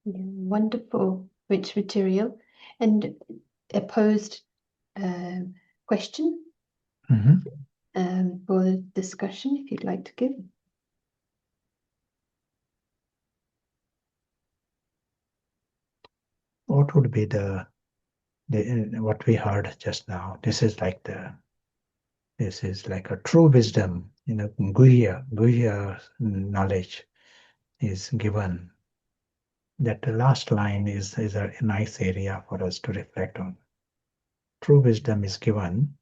Wonderful, rich material, and a posed question for the discussion, if you'd like to give. What would be the what we heard just now? This is like a true wisdom. Guhya knowledge is given. That the last line is a nice area for us to reflect on. True wisdom is given.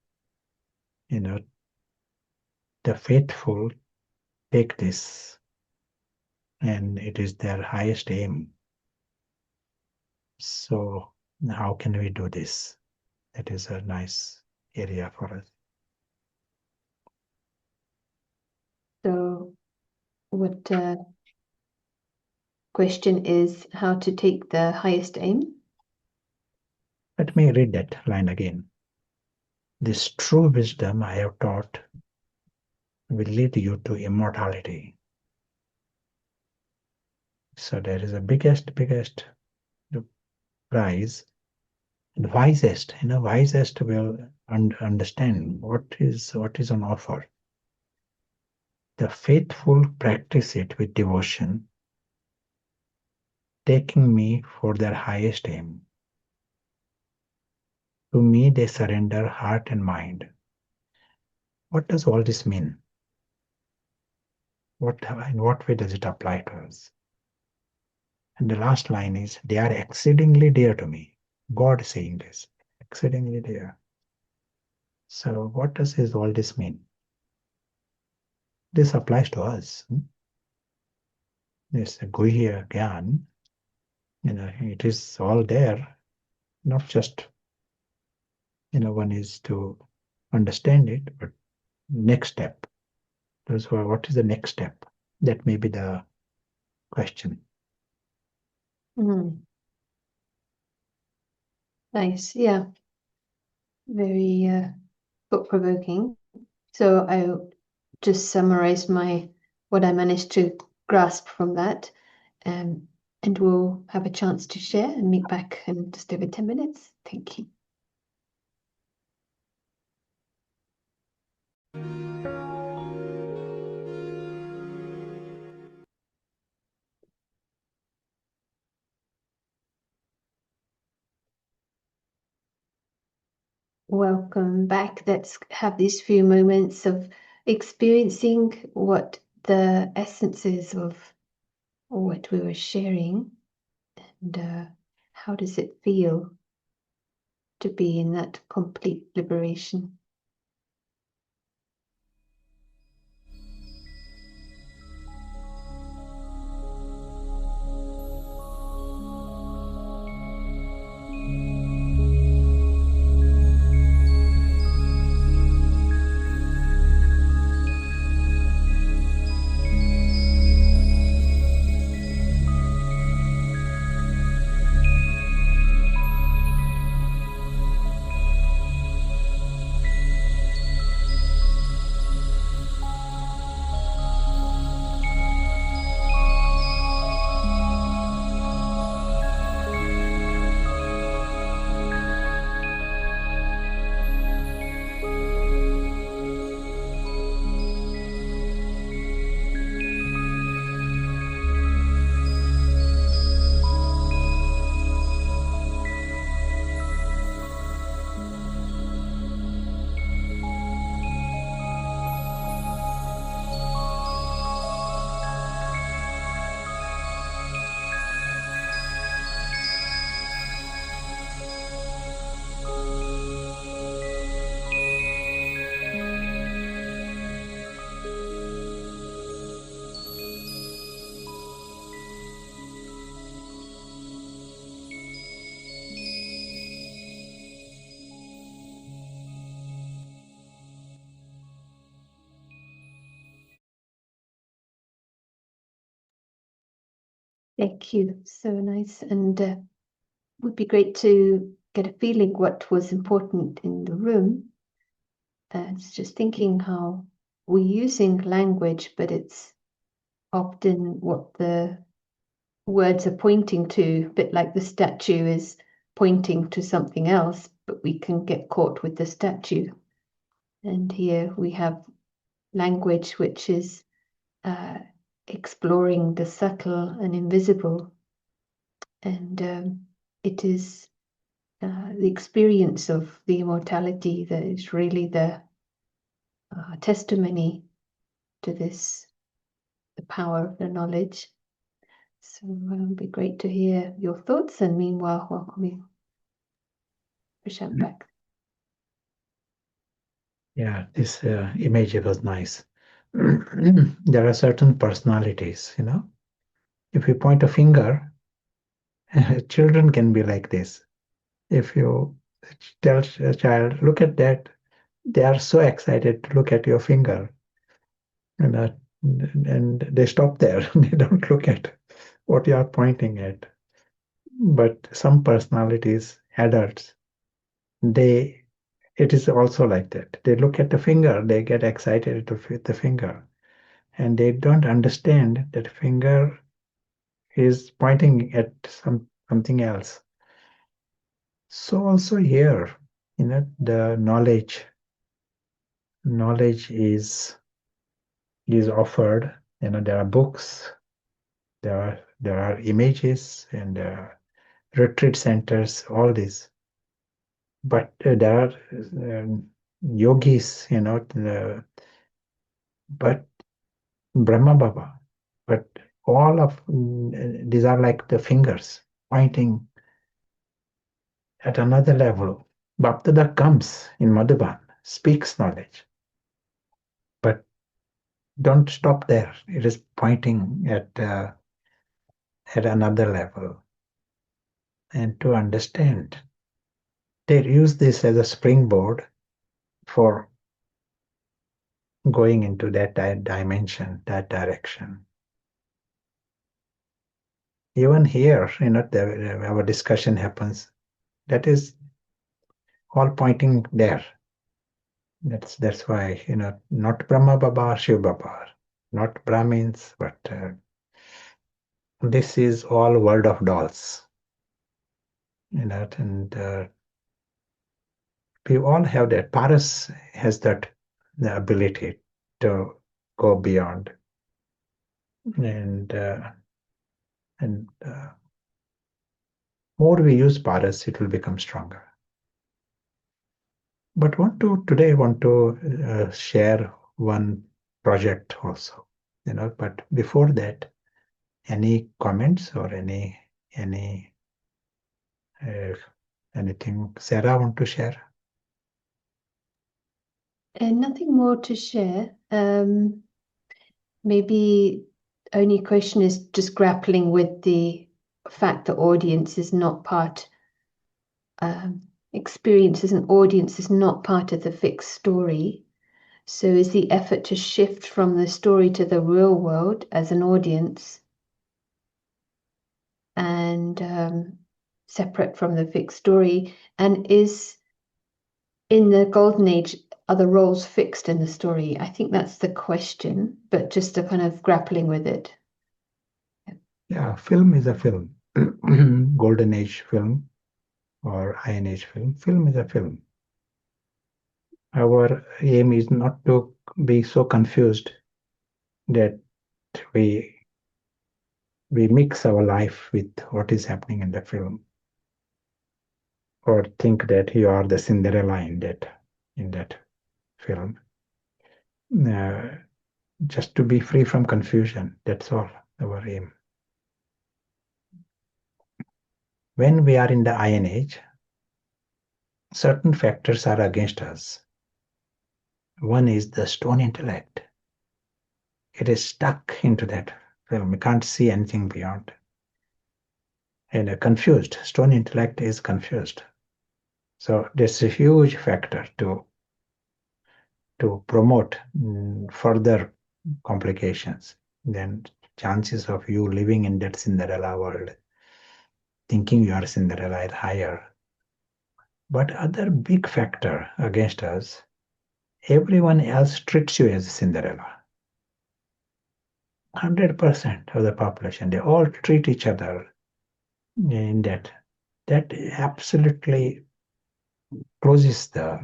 The faithful take this, and it is their highest aim. So how can we do this? That is a nice area for us. So what question is how to take the highest aim? Let me read that line again. This true wisdom I have taught will lead you to immortality. So there is a biggest prize. The wisest will understand what is on offer. The faithful practice it with devotion, taking me for their highest aim. To me they surrender heart and mind. What does all this mean? In what way does it apply to us? And the last line is, they are exceedingly dear to me. God saying this, exceedingly dear. So what does all this mean? This applies to us. This Guhya Gyan, it is all there, not just, one is to understand it, but next step. What is the next step? That may be the question. Nice, yeah. Very thought-provoking. So I'll just summarize what I managed to grasp from that, and we'll have a chance to share and meet back in just over 10 minutes. Thank you. Welcome back. Let's have these few moments of experiencing what the essence is of what we were sharing, and how does it feel to be in that complete liberation. Thank you. So nice. And would be great to get a feeling what was important in the room. It's just thinking how we're using language, but it's often what the words are pointing to, a bit like the statue is pointing to something else, but we can get caught with the statue. And here we have language which is exploring the subtle and invisible. And it is the experience of the immortality that is really the testimony to this, the power of the knowledge. So it'd be great to hear your thoughts, and meanwhile, welcoming Prashant back. Yeah, this image was nice. There are certain personalities, If you point a finger, children can be like this. If you tell a child, look at that, they are so excited to look at your finger. And they stop there. They don't look at what you are pointing at. But some personalities, adults, it is also like that. They look at the finger, they get excited with the finger, and they don't understand that finger is pointing at something else. So also here, the knowledge is offered. There are books, there are images, and retreat centers, all this. But there are yogis, but Brahma Baba. But all of these are like the fingers pointing at another level. Bhaktada comes in Madhuban, speaks knowledge, but don't stop there. It is pointing at another level. And to understand, they use this as a springboard for going into that dimension, that direction. Even here, our discussion happens. That is all pointing there. That's why, not Brahma Baba, Shiv Baba, not Brahmins, but this is all world of dolls. And we all have that. Paras has that the ability to go beyond, and more we use Paras, it will become stronger. But today I want to share one project also, But before that, any comments or any anything Sarah want to share? Nothing more to share. Maybe only question is just grappling with the fact that audience is not part, experience as an audience is not part of the fixed story. So is the effort to shift from the story to the real world as an audience and separate from the fixed story? And is in the golden age, are the roles fixed in the story? I think that's the question, but just a kind of grappling with it. Yeah, film is a film. Golden Age film or Iron Age film. Film is a film. Our aim is not to be so confused that we mix our life with what is happening in the film, or think that you are the Cinderella in that film. Just to be free from confusion. That's all our aim. When we are in the Iron Age, certain factors are against us. One is the stone intellect. It is stuck into that film. We can't see anything beyond. And confused. Stone intellect is confused. So that's a huge factor to promote further complications. Then chances of you living in that Cinderella world, thinking you are Cinderella, is higher. But other big factor against us, everyone else treats you as Cinderella. 100% of the population, they all treat each other in that. That absolutely closes the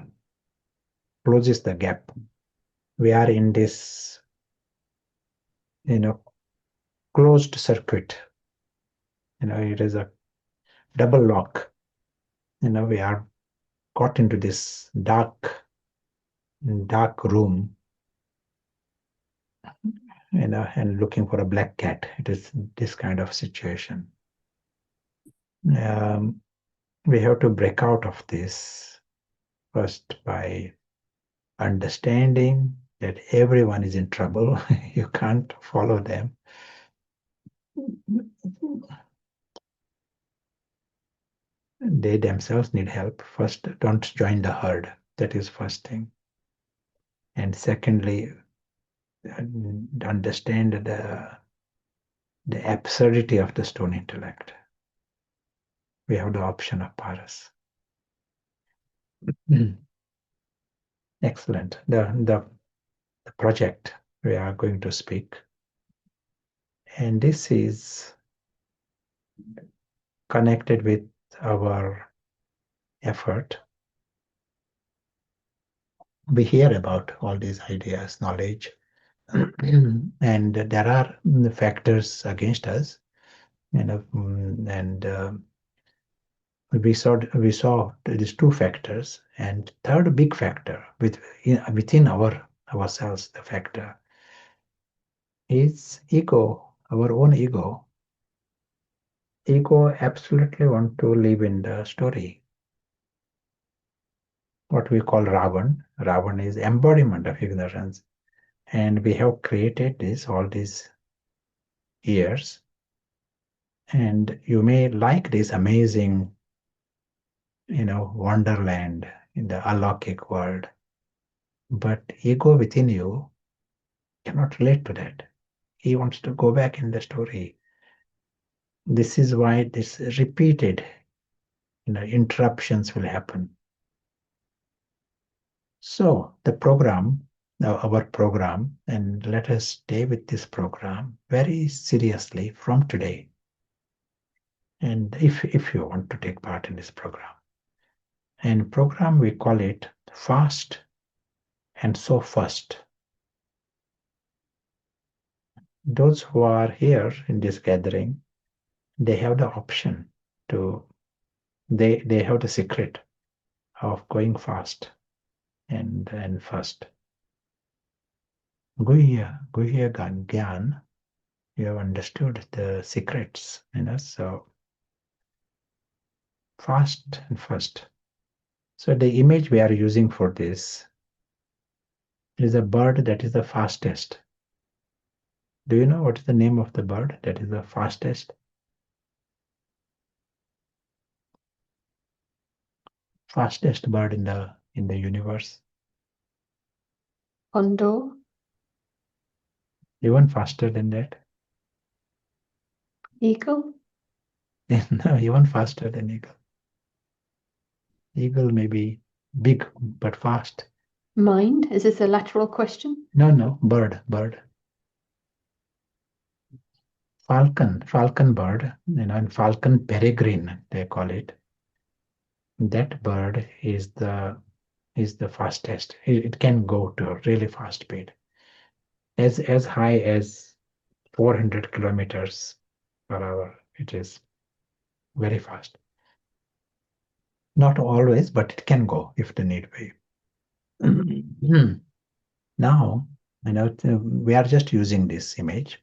gap. We are in this, closed circuit. It is a double lock. We are got into this dark room, and looking for a black cat. It is this kind of situation. We have to break out of this first by understanding that everyone is in trouble. You can't follow them. They themselves need help. First, don't join the herd. That is first thing. And secondly, understand the absurdity of the stone intellect. We have the option of Paras. Excellent. The project we are going to speak, and this is connected with our effort. We hear about all these ideas, knowledge, and there are factors against us, and we saw these two factors, and third big factor within ourselves, the factor is ego, our own ego. Ego absolutely want to live in the story. What we call Ravan. Ravan is embodiment of ignorance. And we have created all these years. And you may like this amazing, wonderland in the alokik world. But ego within you cannot relate to that. He wants to go back in the story. This is why this repeated, interruptions will happen. So the program, our program, and let us stay with this program very seriously from today. And if you want to take part in this program, and program we call it fast and so first. Those who are here in this gathering, they have the option to, they have the secret of going fast and first. Guhya Gyan, you have understood the secrets, so fast and first. So the image we are using for this is a bird that is the fastest. Do you know what is the name of the bird that is the fastest? Fastest bird in the universe. Condor. Even faster than that. Eagle. No, even faster than eagle. Eagle may be big but fast. Mind. Is this a lateral question? No, bird. Falcon bird, and falcon peregrine, they call it. That bird is the fastest. It can go to a really fast speed, as high as 400 kilometers per hour. It is very fast. Not always, but it can go if the need be. Now, we are just using this image,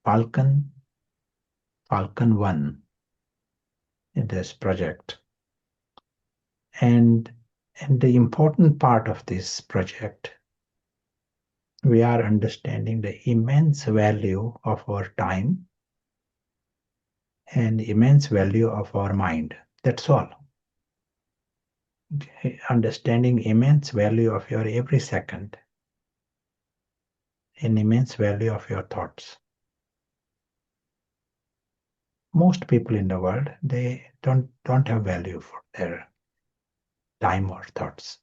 Falcon 1 in this project. And the important part of this project, we are understanding the immense value of our time and immense value of our mind. That's all. Okay. Understanding immense value of your every second and immense value of your thoughts. Most people in the world, they don't have value for their time or thoughts.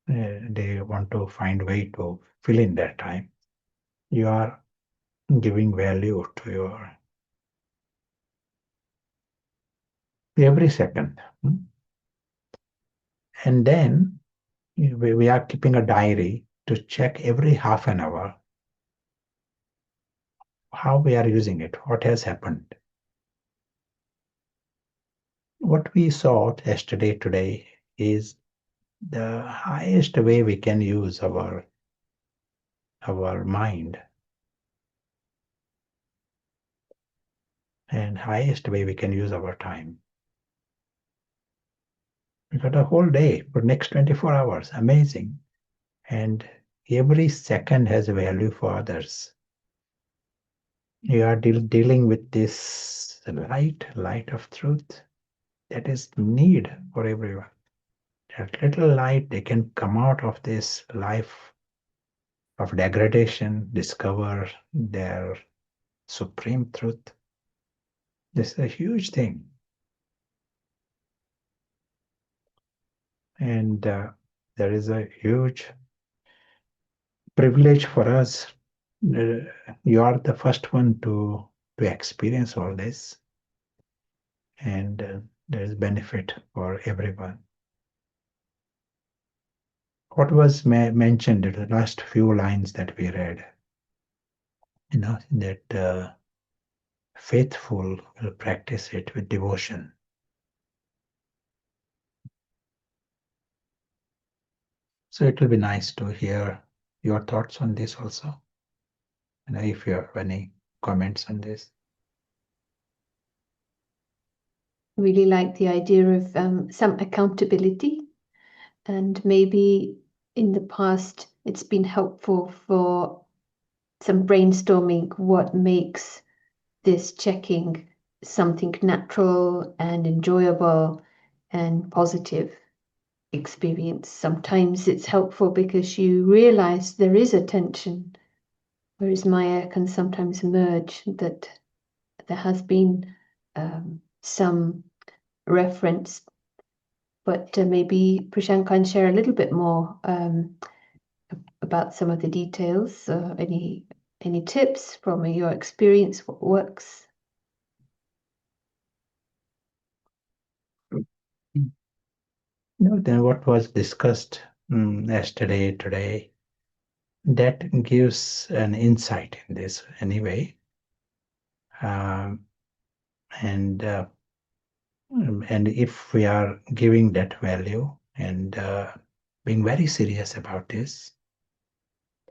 They want to find a way to fill in their time. You are giving value to your every second. And then we are keeping a diary to check every half an hour how we are using it, what has happened. What we saw yesterday, today is the highest way we can use our mind and highest way we can use our time. We got a whole day for next 24 hours. Amazing. And every second has a value for others. You are dealing with this light of truth that is need for everyone. That little light, they can come out of this life of degradation, discover their supreme truth. This is a huge thing. And there is a huge privilege for us. You are the first one to experience all this. And there is benefit for everyone. What was mentioned in the last few lines that we read, that faithful will practice it with devotion. So it will be nice to hear your thoughts on this also. If you have any comments on this. Really like the idea of some accountability, and maybe in the past it's been helpful for some brainstorming what makes this checking something natural and enjoyable and positive experience. Sometimes it's helpful because you realize there is a tension, whereas Maya can sometimes emerge that there has been some reference, but maybe Prashant can share a little bit more about some of the details. Any tips from your experience? What works? Then what was discussed yesterday, today, that gives an insight in this anyway. Um, and if we are giving that value and being very serious about this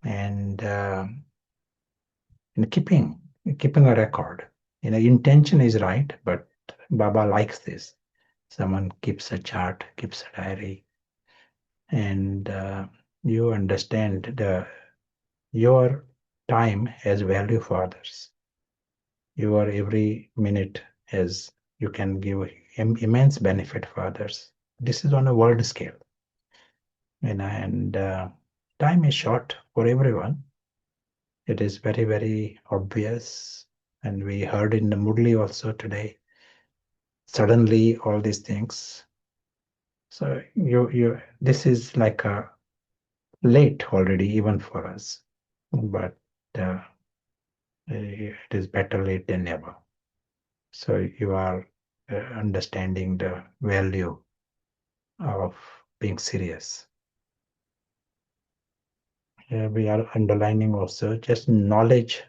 and keeping a record, intention is right, but Baba likes this. Someone keeps a chart, keeps a diary, and you understand your time has value for others. Your every minute has you can give immense benefit for others. This is on a world scale, and time is short for everyone. It is very, very obvious, and we heard in the Murli also today. Suddenly, all these things. So this is like a late already, even for us, but it is better late than never. So you are understanding the value of being serious. We are underlining also just knowledge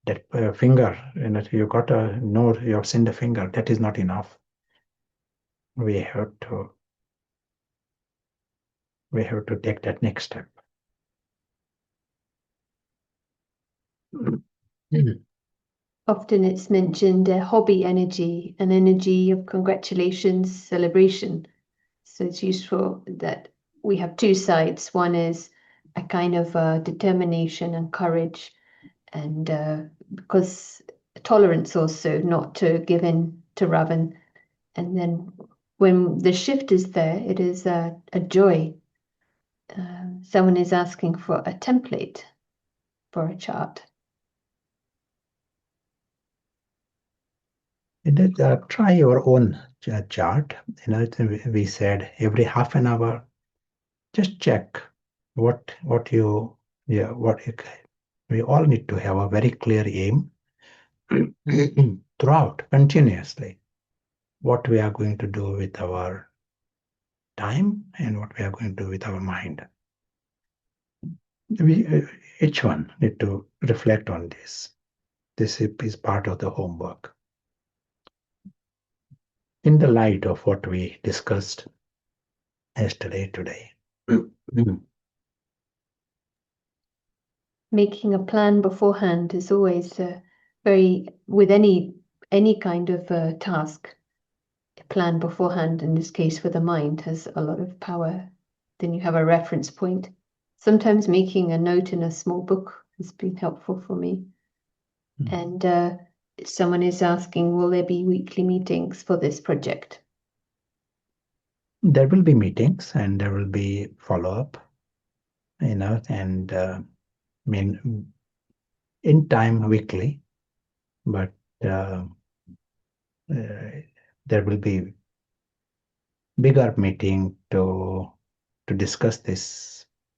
that finger, you got to know you have seen the finger. That is not enough. We have to take that next step. Often it's mentioned hobby energy, an energy of congratulations, celebration. So it's useful that we have two sides. One is a kind of determination and courage, and because tolerance also, not to give in to Ravan. And then when the shift is there, it is a joy. Someone is asking for a template for a chart. Try your own chart. We said every half an hour, just check what you yeah what you, we all need to have a very clear aim throughout continuously. What we are going to do with our time and what we are going to do with our mind. We each one need to reflect on this. This is part of the homework. In the light of what we discussed yesterday, today. Making a plan beforehand is always very, with any kind of task, a plan beforehand, in this case for the mind, has a lot of power. Then you have a reference point. Sometimes making a note in a small book has been helpful for me. And someone is asking, will there be weekly meetings for this project? There will be meetings and there will be follow-up, and in time weekly, but there will be bigger meeting to discuss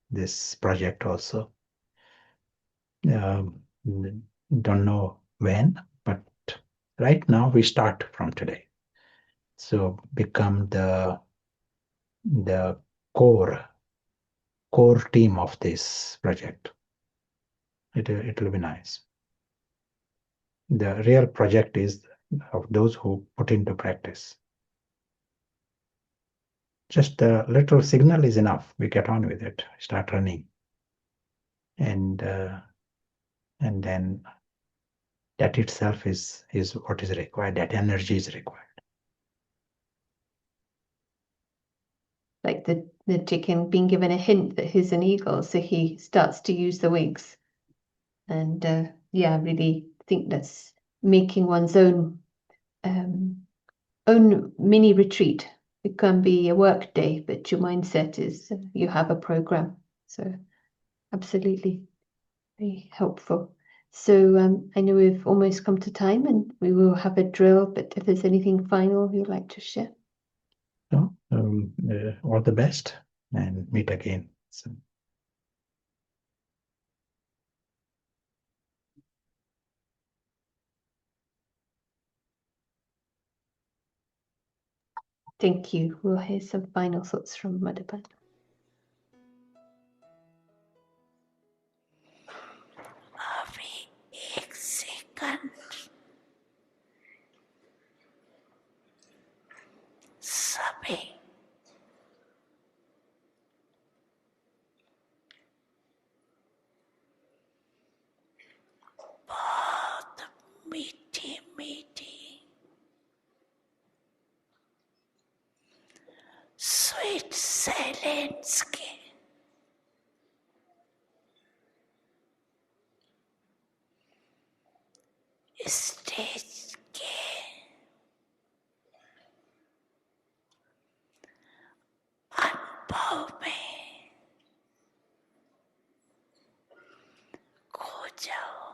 this project also. Don't know when, but right now we start from today. So become the core team of this project. It will be nice. The real project is of those who put into practice. Just a little signal is enough. We get on with it, start running, and then that itself is what is required. That energy is required. Like the chicken being given a hint that he's an eagle, so he starts to use the wings. And yeah, I really think that's making one's own mini retreat. It can be a work day, but your mindset is you have a program. So absolutely very helpful. So I know we've almost come to time and we will have a drill, but if there's anything final you'd like to share. So all the best and meet again. So. Thank you. We'll hear some final thoughts from Madhavan. Prince के stage के अनुभव में खो जाओ।